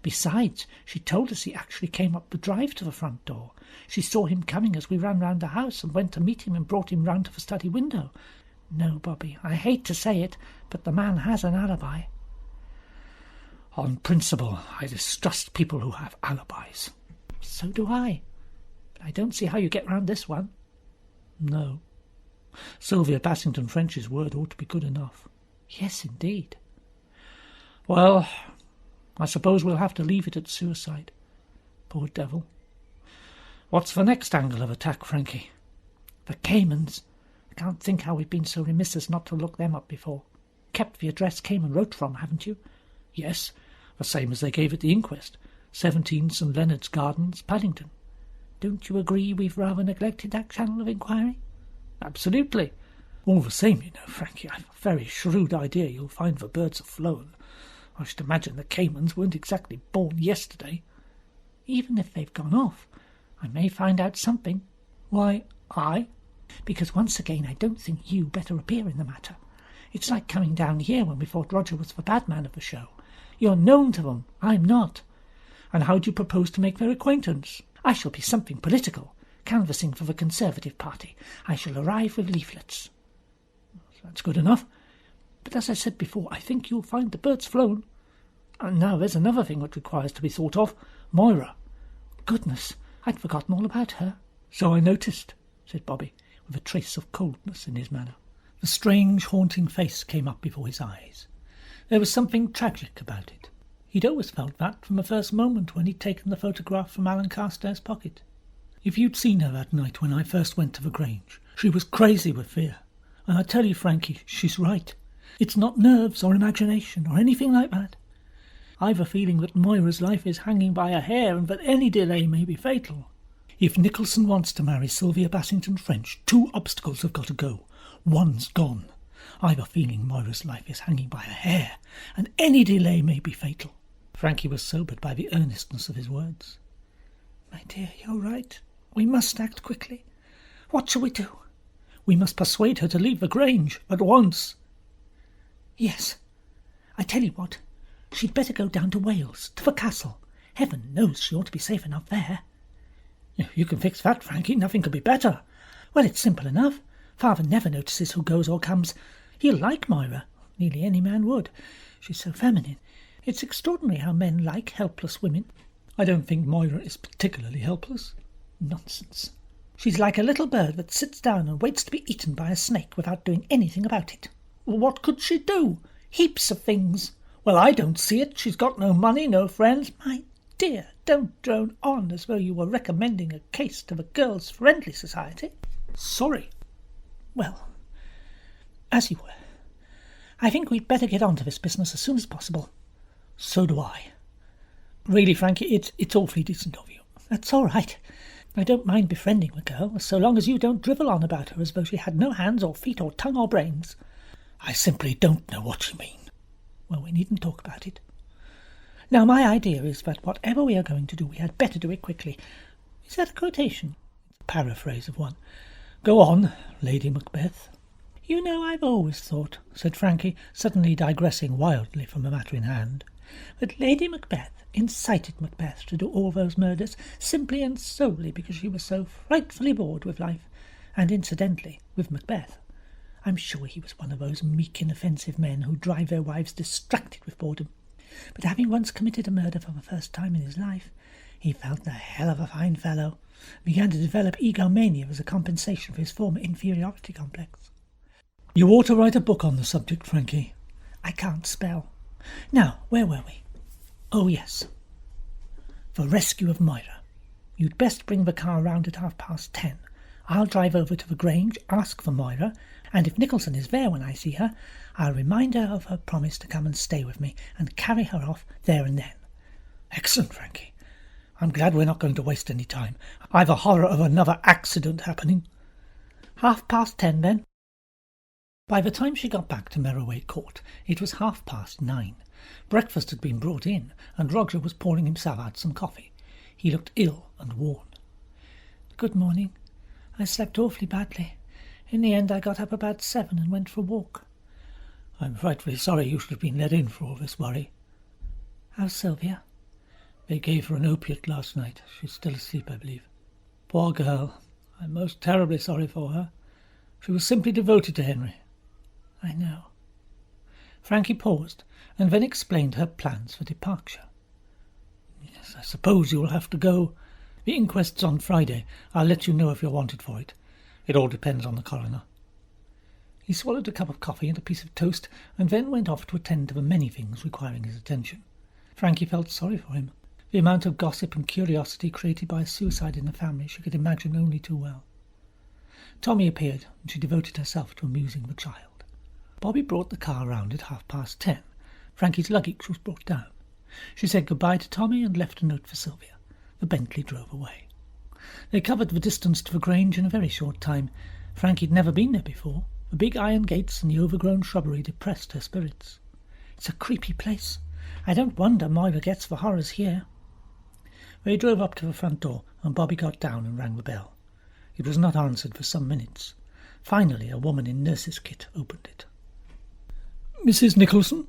Speaker 2: Besides, she told us he actually came up the drive to the front door. She saw him coming as we ran round the house and went to meet him and brought him round to the study window. No, Bobby, I hate to say it, but the man has an alibi. On principle, I distrust people who have alibis. So do I. But I don't see how you get round this one. No. Sylvia Bassington French's word ought to be good enough. Yes, indeed. Well, I suppose we'll have to leave it at suicide. Poor devil. What's the next angle of attack, Frankie? The Caymans. I can't think how we've been so remiss as not to look them up before. Kept the address Cayman wrote from, haven't you? Yes, the same as they gave at the inquest. 17 St. Leonard's Gardens, Paddington. Don't you agree we've rather neglected that channel of inquiry? Absolutely. All the same, you know, Frankie, I've a very shrewd idea you'll find the birds have flown. I should imagine the Caymans weren't exactly born yesterday. Even if they've gone off, I may find out something. Why, I? Because once again I don't think you better appear in the matter. It's like coming down here when we thought Roger was the bad man of the show. You're known to them, I'm not. And how do you propose to make their acquaintance? I shall be something political, canvassing for the Conservative Party. I shall arrive with leaflets. That's good enough. But as I said before, I think you'll find the birds flown. And now there's another thing which requires to be thought of. Moira. Goodness, I'd forgotten all about her. So I noticed, said Bobby, with a trace of coldness in his manner. The strange, haunting face came up before his eyes. There was something tragic about it. He'd always felt that from the first moment when he'd taken the photograph from Alan Carstairs' pocket. If you'd seen her that night when I first went to the Grange, she was crazy with fear. And I tell you, Frankie, she's right. It's not nerves or imagination or anything like that. I've a feeling that Moira's life is hanging by a hair and that any delay may be fatal. If Nicholson wants to marry Sylvia Bassington French, 2 obstacles have got to go. One's gone. I've a feeling Moira's life is hanging by a hair, and any delay may be fatal. Frankie was sobered by the earnestness of his words. My dear, you're right. We must act quickly. What shall we do? We must persuade her to leave the Grange at once. Yes. I tell you what. She'd better go down to Wales, to the castle. Heaven knows she ought to be safe enough there. You can fix that, Frankie. Nothing could be better. Well, it's simple enough. Father never notices who goes or comes. He'll like Moira. Nearly any man would. She's so feminine. It's extraordinary how men like helpless women. I don't think Moira is particularly helpless. Nonsense. She's like a little bird that sits down and waits to be eaten by a snake without doing anything about it. What could she do? Heaps of things. Well, I don't see it. She's got no money, no friends. My dear, don't drone on as though you were recommending a case to the Girls' Friendly Society. Sorry. Well, as you were. I think we'd better get on to this business as soon as possible. So do I. Really, Frankie, it's awfully decent of you. That's all right. I don't mind befriending the girl, so long as you don't drivel on about her as though she had no hands or feet or tongue or brains. I simply don't know what you mean. Well, we needn't talk about it. Now, my idea is that whatever we are going to do, we had better do it quickly. Is that a quotation? It's a paraphrase of one. Go on, Lady Macbeth. You know, I've always thought, said Frankie, suddenly digressing wildly from the matter in hand, that Lady Macbeth incited Macbeth to do all those murders simply and solely because she was so frightfully bored with life, and incidentally with Macbeth. I'm sure he was one of those meek, inoffensive men who drive their wives distracted with boredom. But having once committed a murder for the first time in his life, he felt the hell of a fine fellow, and began to develop egomania as a compensation for his former inferiority complex. You ought to write a book on the subject, Frankie. I can't spell. Now, where were we? Oh, yes. The rescue of Moira. You'd best bring the car round at 10:30. I'll drive over to the Grange, ask for Moira, and if Nicholson is there when I see her, I'll remind her of her promise to come and stay with me and carry her off there and then. Excellent, Frankie. I'm glad we're not going to waste any time. I've a horror of another accident happening. 10:30, then. By the time she got back to Merroway Court, it was 9:30. Breakfast had been brought in, and Roger was pouring himself out some coffee. He looked ill and worn. Good morning. I slept awfully badly. In the end I got up about 7 and went for a walk. I'm frightfully sorry you should have been let in for all this worry. How's Sylvia? They gave her an opiate last night. She's still asleep, I believe. Poor girl. I'm most terribly sorry for her. She was simply devoted to Henry. I know. Frankie paused, and then explained her plans for departure. Yes, I suppose you'll have to go. The inquest's on Friday. I'll let you know if you're wanted for it. It all depends on the coroner. He swallowed a cup of coffee and a piece of toast, and then went off to attend to the many things requiring his attention. Frankie felt sorry for him. The amount of gossip and curiosity created by a suicide in the family she could imagine only too well. Tommy appeared, and she devoted herself to amusing the child. Bobby brought the car round at 10:30. Frankie's luggage was brought down. She said goodbye to Tommy and left a note for Sylvia. The Bentley drove away. They covered the distance to the Grange in a very short time. Frankie had never been there before. The big iron gates and the overgrown shrubbery depressed her spirits. It's a creepy place. I don't wonder Moira gets the horrors here. They drove up to the front door, and Bobby got down and rang the bell. It was not answered for some minutes. Finally, a woman in nurse's kit opened it. Mrs. Nicholson?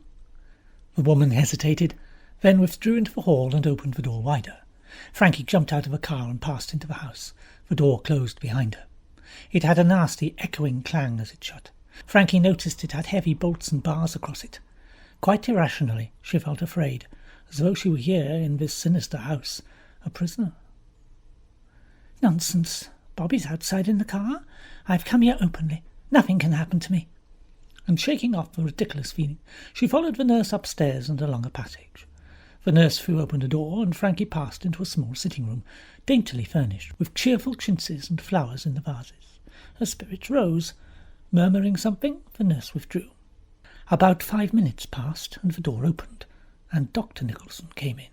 Speaker 2: The woman hesitated, then withdrew into the hall and opened the door wider. Frankie jumped out of the car and passed into the house. The door closed behind her. It had a nasty, echoing clang as it shut. Frankie noticed it had heavy bolts and bars across it. Quite irrationally, she felt afraid, as though she were here in this sinister house, a prisoner. Nonsense. Bobby's outside in the car. I've come here openly. Nothing can happen to me. And shaking off the ridiculous feeling, she followed the nurse upstairs and along a passage. The nurse threw open a door, and Frankie passed into a small sitting-room, daintily furnished, with cheerful chintzes and flowers in the vases. Her spirits rose. Murmuring something, the nurse withdrew. About 5 minutes passed, and the door opened, and Dr. Nicholson came in.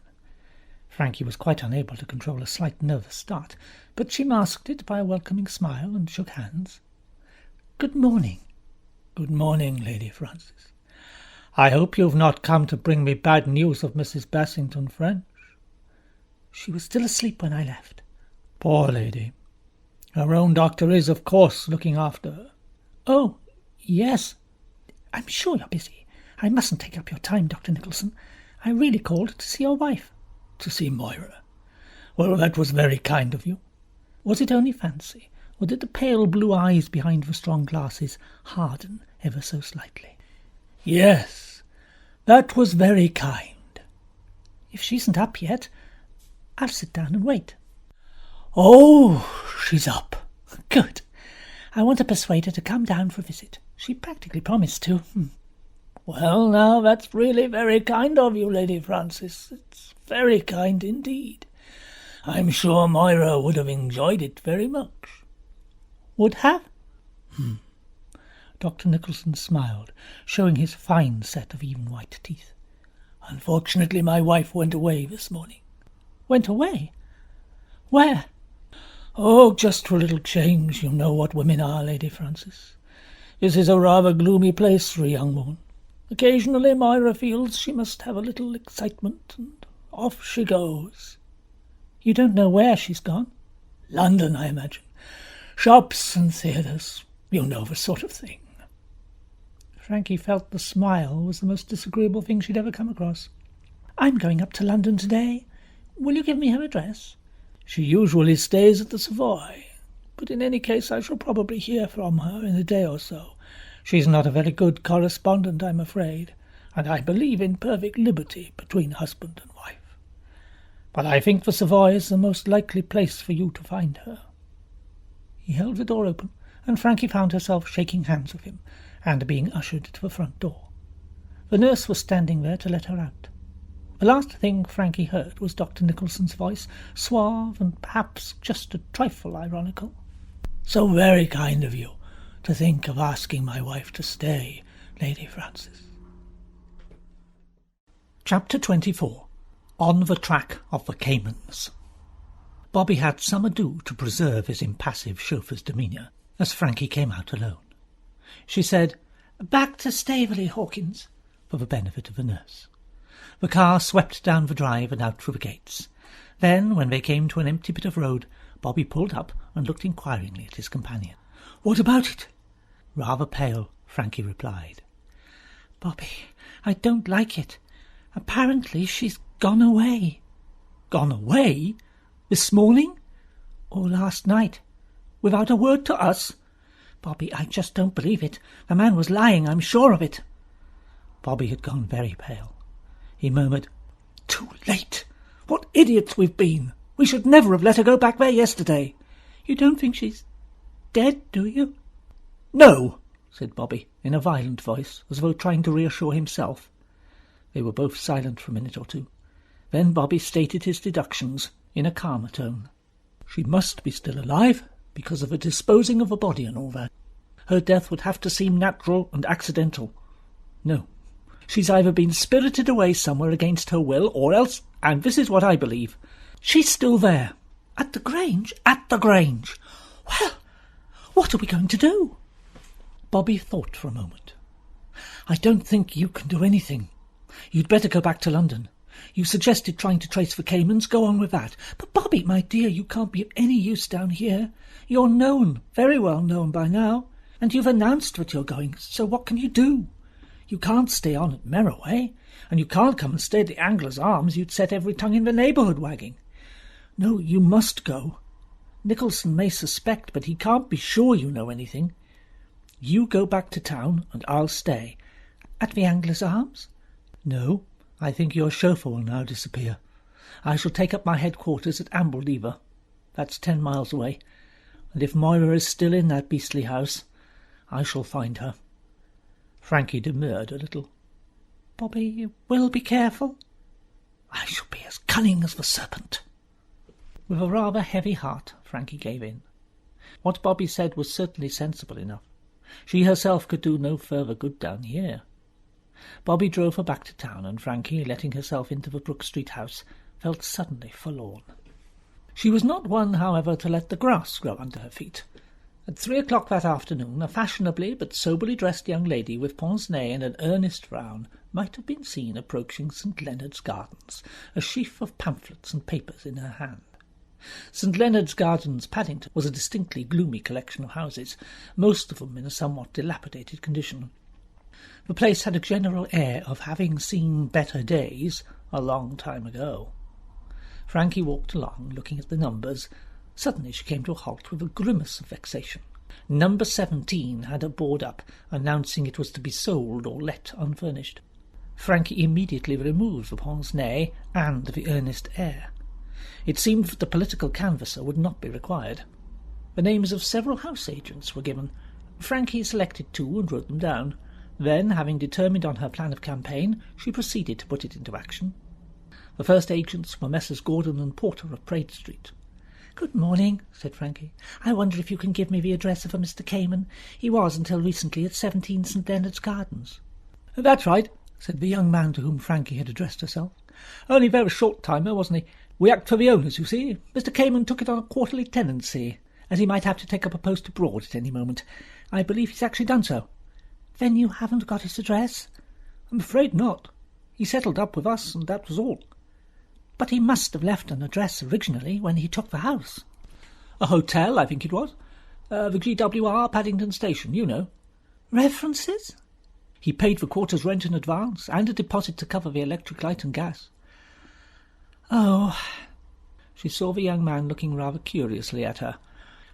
Speaker 2: Frankie was quite unable to control a slight nervous start, but she masked it by a welcoming smile and shook hands. Good morning. Good morning, Lady Frances. I hope you've not come to bring me bad news of Mrs. Bassington French. She was still asleep when I left. Poor lady. Her own doctor is, of course, looking after her. Oh, yes. I'm sure you're busy. I mustn't take up your time, Dr. Nicholson. I really called to see your wife. To see Moira. Well, that was very kind of you. Was it only fancy, or did the pale blue eyes behind the strong glasses harden ever so slightly? Yes, that was very kind. If she isn't up yet, I'll sit down and wait. Oh, she's up. Good. I want to persuade her to come down for a visit. She practically promised to. Well, now, that's really very kind of you, Lady Frances. It's very kind indeed. I'm sure Moira would have enjoyed it very much. Would have? Dr. Nicholson smiled, showing his fine set of even white teeth. Unfortunately, my wife went away this morning. Went away? Where? Oh, just for a little change. You know what women are, Lady Frances. This is a rather gloomy place for a young woman. Occasionally Moira feels she must have a little excitement, and off she goes. You don't know where she's gone? London, I imagine. Shops and theatres. You know the sort of thing.
Speaker 1: Frankie felt the smile was the most disagreeable thing she'd ever come across. I'm going up to London today. Will you give me her address?
Speaker 2: She usually stays at the Savoy, but in any case I shall probably hear from her in a day or so. She's not a very good correspondent, I'm afraid, and I believe in perfect liberty between husband and wife. But I think the Savoy is the most likely place for you to find her.
Speaker 1: He held the door open, and Frankie found herself shaking hands with him and being ushered to the front door. The nurse was standing there to let her out. The last thing Frankie heard was Dr. Nicholson's voice, suave and perhaps just a trifle ironical.
Speaker 2: So very kind of you to think of asking my wife to stay, Lady Frances.
Speaker 1: Chapter 24. On the Track of the Caymans. Bobby had some ado to preserve his impassive chauffeur's demeanour as Frankie came out alone. She said, "Back to Staveley, Hawkins," for the benefit of the nurse. The car swept down the drive and out through the gates. Then, when they came to an empty bit of road, Bobby pulled up and looked inquiringly at his companion.
Speaker 2: "What about it?"
Speaker 1: Rather pale, Frankie replied.
Speaker 2: "Bobby, I don't like it. Apparently she's gone away."
Speaker 1: "Gone away? This morning?
Speaker 2: Or last night, without a word to us? Bobby, I just don't believe it. The man was lying, I'm sure of it."
Speaker 1: Bobby had gone very pale. He murmured,
Speaker 2: "Too late! What idiots we've been! We should never have let her go back there yesterday."
Speaker 1: "You don't think she's dead, do you?"
Speaker 2: "No,"
Speaker 1: said Bobby, in a violent voice, as though trying to reassure himself. They were both silent for a minute or two. Then Bobby stated his deductions in a calmer tone. "She must be still alive, because of the disposing of the body and all that. Her death would have to seem natural and accidental. No, she's either been spirited away somewhere against her will, or else, and this is what I believe, she's still there."
Speaker 2: "At the Grange?" "At the Grange. Well, what are we going to do?"
Speaker 1: Bobby thought for a moment. "I don't think you can do anything. You'd better go back to London. You suggested trying to trace the Caymans. Go on with that."
Speaker 2: "But, Bobby, my dear, you can't be of any use down here. You're known, very well known by now, and you've announced that you're going, so what can you do? You can't stay on at Merroway, and you can't come and stay at the Angler's Arms. You'd set every tongue in the neighbourhood wagging. No, you must go. Nicholson may suspect, but he can't be sure you know anything. You go back to town, and I'll stay." "At the Angler's Arms?"
Speaker 1: "No, I think your chauffeur will now disappear. I shall take up my headquarters at Ambledever. That's 10 miles away, and if Moira is still in that beastly house, I shall find her." Frankie demurred a little.
Speaker 2: "Bobby, you will be careful?"
Speaker 1: "I shall be as cunning as the serpent." With a rather heavy heart, Frankie gave in. What Bobby said was certainly sensible enough. She herself could do no further good down here. Bobby drove her back to town, and Frankie, letting herself into the Brook Street house, felt suddenly forlorn. She was not one, however, to let the grass grow under her feet. At 3 o'clock that afternoon, a fashionably but soberly dressed young lady with pince-nez and an earnest frown might have been seen approaching St. Leonard's Gardens, a sheaf of pamphlets and papers in her hand. St. Leonard's Gardens, Paddington, was a distinctly gloomy collection of houses, most of them in a somewhat dilapidated condition. The place had a general air of having seen better days a long time ago. Frankie walked along, looking at the numbers. Suddenly she came to a halt with a grimace of vexation. Number 17 had a board up, announcing it was to be sold or let unfurnished. Frankie immediately removed the pince-nez and the earnest air. It seemed that the political canvasser would not be required. The names of several house agents were given. Frankie selected 2 and wrote them down. Then, having determined on her plan of campaign, she proceeded to put it into action. The first agents were Messrs. Gordon and Porter of Praed Street.
Speaker 2: "Good morning," said Frankie. "I wonder if you can give me the address of a Mr. Cayman. He was, until recently, at 17 St. Leonard's Gardens."
Speaker 1: "That's right," said the young man to whom Frankie had addressed herself. "Only a very short timer, wasn't he? We act for the owners, you see. Mr. Cayman took it on a quarterly tenancy, as he might have to take up a post abroad at any moment. I believe he's actually done so."
Speaker 2: "Then you haven't got his address?"
Speaker 1: "I'm afraid not. He settled up with us, and that was all."
Speaker 2: But he must have left an address originally when he took the house.
Speaker 1: A hotel, I think it was. The GWR, Paddington Station, you know.
Speaker 2: References?
Speaker 1: He paid the quarter's rent in advance, and a deposit to cover the electric light and gas.
Speaker 2: Oh.
Speaker 1: She saw the young man looking rather curiously at her.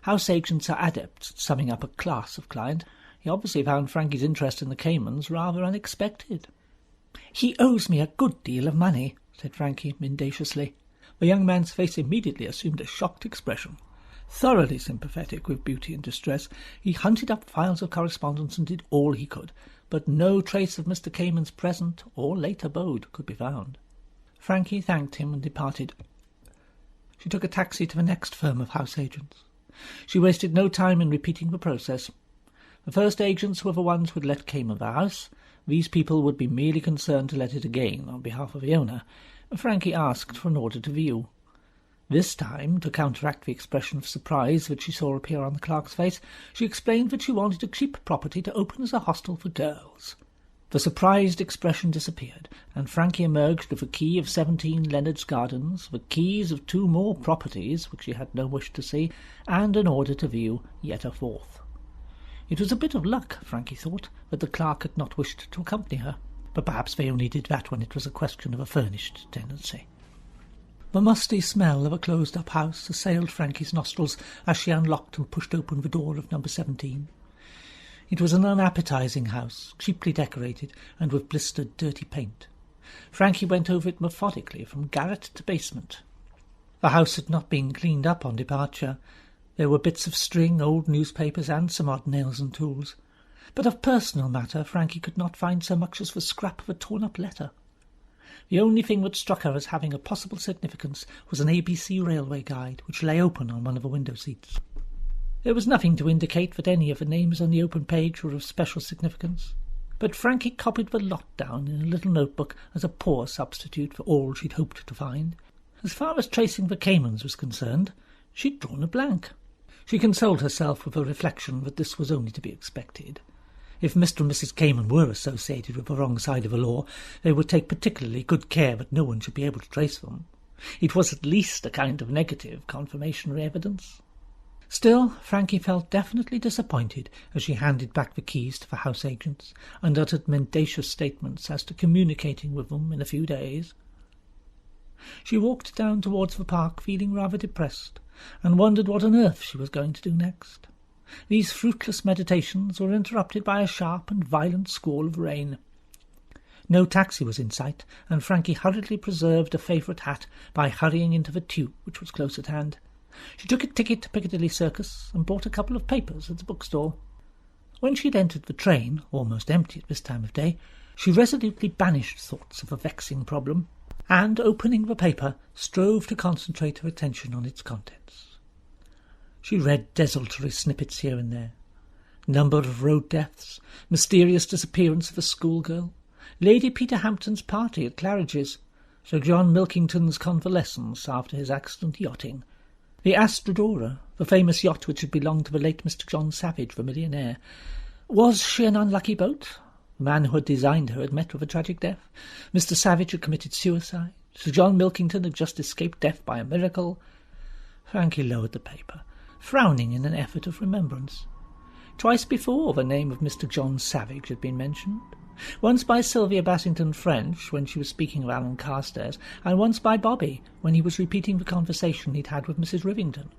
Speaker 1: House agents are adepts at summing up a class of client. He obviously found Frankie's interest in the Caymans rather unexpected.
Speaker 2: "He owes me a good deal of money," said Frankie mendaciously.
Speaker 1: The young man's face immediately assumed a shocked expression. Thoroughly sympathetic with beauty in distress, he hunted up files of correspondence and did all he could, but no trace of Mr. Cayman's present or late abode could be found. Frankie thanked him and departed. She took a taxi to the next firm of house agents. She wasted no time in repeating the process. The first agents were the ones who had let Cayman the house. These people would be merely concerned to let it again on behalf of the owner. Frankie asked for an order to view. This time, to counteract the expression of surprise that she saw appear on the clerk's face, she explained that she wanted a cheap property to open as a hostel for girls. The surprised expression disappeared, and Frankie emerged with the key of 17 Leonard's Gardens, the keys of 2 more properties which she had no wish to see, and an order to view yet a 4th. It was a bit of luck, Frankie thought, that the clerk had not wished to accompany her, but perhaps they only did that when it was a question of a furnished tenancy. The musty smell of a closed-up house assailed Frankie's nostrils as she unlocked and pushed open the door of number 17. It was an unappetizing house, cheaply decorated and with blistered, dirty paint. Frankie went over it methodically from garret to basement. The house had not been cleaned up on departure. There were bits of string, old newspapers, and some odd nails and tools. But of personal matter Frankie could not find so much as the scrap of a torn-up letter. The only thing that struck her as having a possible significance was an ABC railway guide, which lay open on one of the window seats. There was nothing to indicate that any of the names on the open page were of special significance, but Frankie copied the lot down in a little notebook as a poor substitute for all she'd hoped to find. As far as tracing the Caymans was concerned, she'd drawn a blank. She consoled herself with the reflection that this was only to be expected. If Mr. and Mrs. Cayman were associated with the wrong side of the law, they would take particularly good care that no one should be able to trace them. It was at least a kind of negative confirmatory evidence. Still, Frankie felt definitely disappointed as she handed back the keys to the house agents and uttered mendacious statements as to communicating with them in a few days. She walked down towards the park feeling rather depressed, and wondered what on earth she was going to do next. These fruitless meditations were interrupted by a sharp and violent squall of rain. No taxi was in sight, and Frankie hurriedly preserved a favourite hat by hurrying into the tube, which was close at hand. She took a ticket to Piccadilly Circus and bought a couple of papers at the bookstall. When she had entered the train, almost empty at this time of day, she resolutely banished thoughts of a vexing problem, and, opening the paper, strove to concentrate her attention on its contents. She read desultory snippets here and there. Number of road deaths, mysterious disappearance of a schoolgirl, Lady Peter Hampton's party at Claridge's, Sir John Milkington's convalescence after his accident yachting, the Astrodora, the famous yacht which had belonged to the late Mr. John Savage, the millionaire. Was she an unlucky boat? The man who had designed her had met with a tragic death. Mr. Savage had committed suicide. Sir John Milkington had just escaped death by a miracle. Frankie lowered the paper, frowning in an effort of remembrance. Twice before the name of Mr. John Savage had been mentioned. Once by Sylvia Bassington French when she was speaking of Alan Carstairs, and once by Bobby when he was repeating the conversation he'd had with Mrs. Rivington.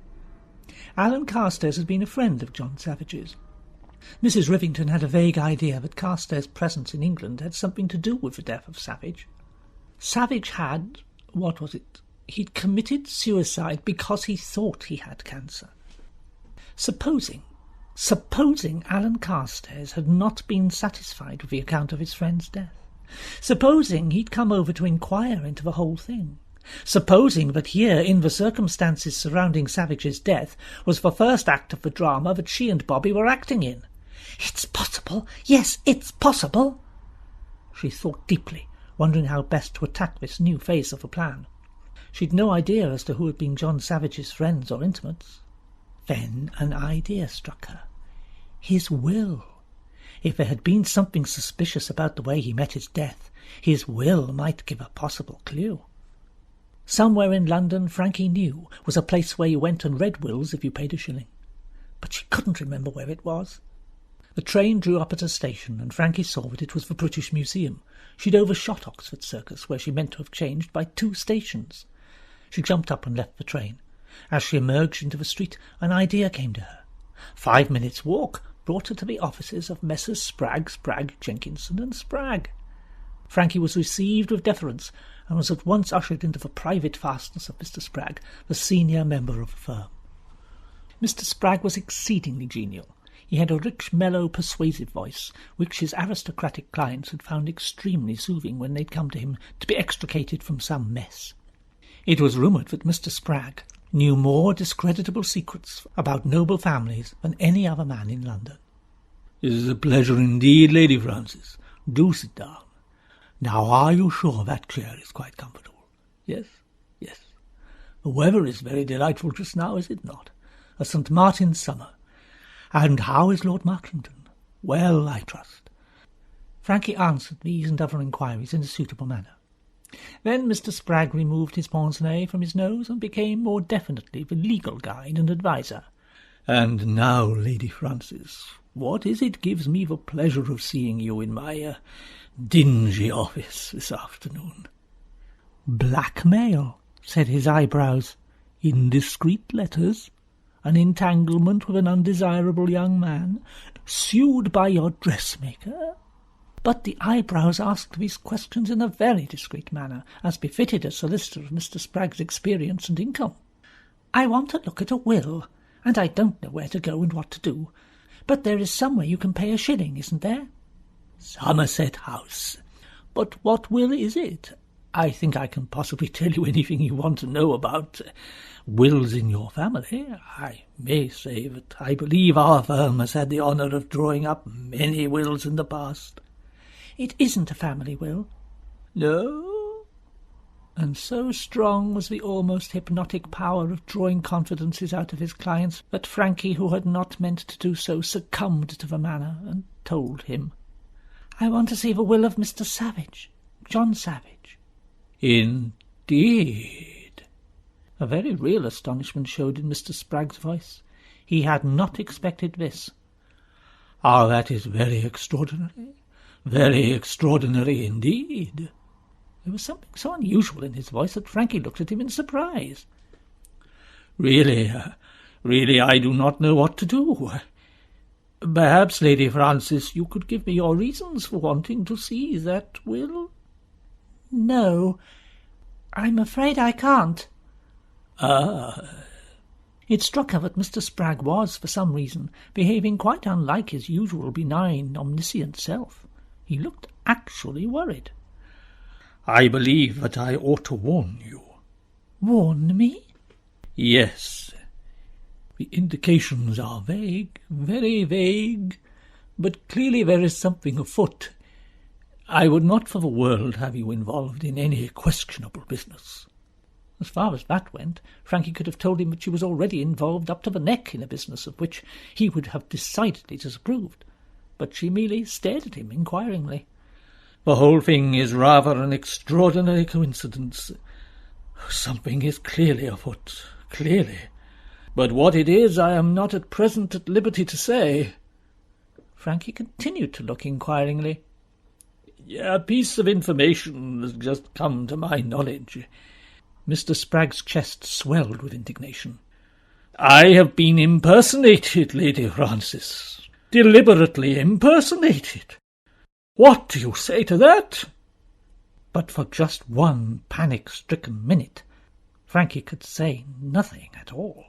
Speaker 1: Alan Carstairs had been a friend of John Savage's. Mrs. Rivington had a vague idea that Carstairs' presence in England had something to do with the death of Savage. Savage had, what was it? He'd committed suicide because he thought he had cancer. Supposing Alan Carstairs had not been satisfied with the account of his friend's death. Supposing he'd come over to inquire into the whole thing. Supposing that here, in the circumstances surrounding Savage's death, was the first act of the drama that she and Bobby were acting in. It's possible. Yes, it's possible. She thought deeply, wondering how best to attack this new phase of the plan. She'd no idea as to who had been John Savage's friends or intimates. Then an idea struck her. His will. If there had been something suspicious about the way he met his death, his will might give a possible clue. Somewhere in London, Frankie knew, was a place where you went and read wills if you paid a shilling. But she couldn't remember where it was. The train drew up at a station, and Frankie saw that it was the British Museum. She'd overshot Oxford Circus, where she meant to have changed, by 2 stations. She jumped up and left the train. As she emerged into the street, an idea came to her. 5 minutes' walk brought her to the offices of Messrs. Spragg, Jenkinson and Spragg. Frankie was received with deference, and was at once ushered into the private fastness of Mr. Spragg, the senior member of the firm. Mr. Spragg was exceedingly genial. He had a rich, mellow, persuasive voice, which his aristocratic clients had found extremely soothing when they'd come to him to be extricated from some mess. It was rumoured that Mr. Spragg knew more discreditable secrets about noble families than any other man in London.
Speaker 2: "It is a pleasure indeed, Lady Frances. Do sit down. Now, are you sure that chair is quite comfortable? Yes, yes. The weather is very delightful just now, is it not? A St. Martin's summer. And how is Lord Marklington? Well, I trust."
Speaker 1: Frankie answered these and other inquiries in a suitable manner. Then Mr. Spragg removed his pince-nez from his nose and became more definitely the legal guide and adviser.
Speaker 2: "And now, Lady Frances, what is it gives me the pleasure of seeing you in my dingy office this afternoon?"
Speaker 1: "Blackmail," said his eyebrows.
Speaker 2: "Indiscreet letters? An entanglement with an undesirable young man? Sued by your dressmaker?"
Speaker 1: But the eyebrows asked these questions in a very discreet manner, as befitted a solicitor of Mr. Spragg's experience and income. "I want to look at a will, and I don't know where to go and what to do. But there is somewhere you can pay a shilling, isn't there?"
Speaker 2: "Somerset House. But what will is it? I think I can possibly tell you anything you want to know about wills in your family. I may say that I believe our firm has had the honour of drawing up many wills in the past."
Speaker 1: "It isn't a family will."
Speaker 2: "No?"
Speaker 1: And so strong was the almost hypnotic power of drawing confidences out of his clients that Frankie, who had not meant to do so, succumbed to the manner and told him. "I want to see the will of Mr. Savage, John Savage."
Speaker 2: "Indeed?"
Speaker 1: A very real astonishment showed in Mr. Spragg's voice. He had not expected this.
Speaker 2: "Ah, that is very extraordinary. Very extraordinary indeed."
Speaker 1: There was something so unusual in his voice that Frankie looked at him in surprise.
Speaker 2: Really, I do not know what to do. Perhaps, Lady Frances, you could give me your reasons for wanting to see that will?"
Speaker 1: "No, I'm afraid I can't."
Speaker 2: "Ah."
Speaker 1: It struck her that Mr. Spragg was, for some reason, behaving quite unlike his usual benign, omniscient self. He looked actually worried.
Speaker 2: "I believe that I ought to warn you."
Speaker 1: "Warn me?"
Speaker 2: "Yes. The indications are vague, very vague, but clearly there is something afoot. I would not for the world have you involved in any questionable business."
Speaker 1: As far as that went, Frankie could have told him that she was already involved up to the neck in a business of which he would have decidedly disapproved. But she merely stared at him inquiringly.
Speaker 2: "The whole thing is rather an extraordinary coincidence. Something is clearly afoot, clearly. But what it is I am not at present at liberty to say."
Speaker 1: Frankie continued to look inquiringly.
Speaker 2: "A piece of information has just come to my knowledge."
Speaker 1: Mr. Spragg's chest swelled with indignation.
Speaker 2: "I have been impersonated, Lady Frances. Deliberately impersonated. What do you say to that?"
Speaker 1: But for just one panic-stricken minute, Frankie could say nothing at all.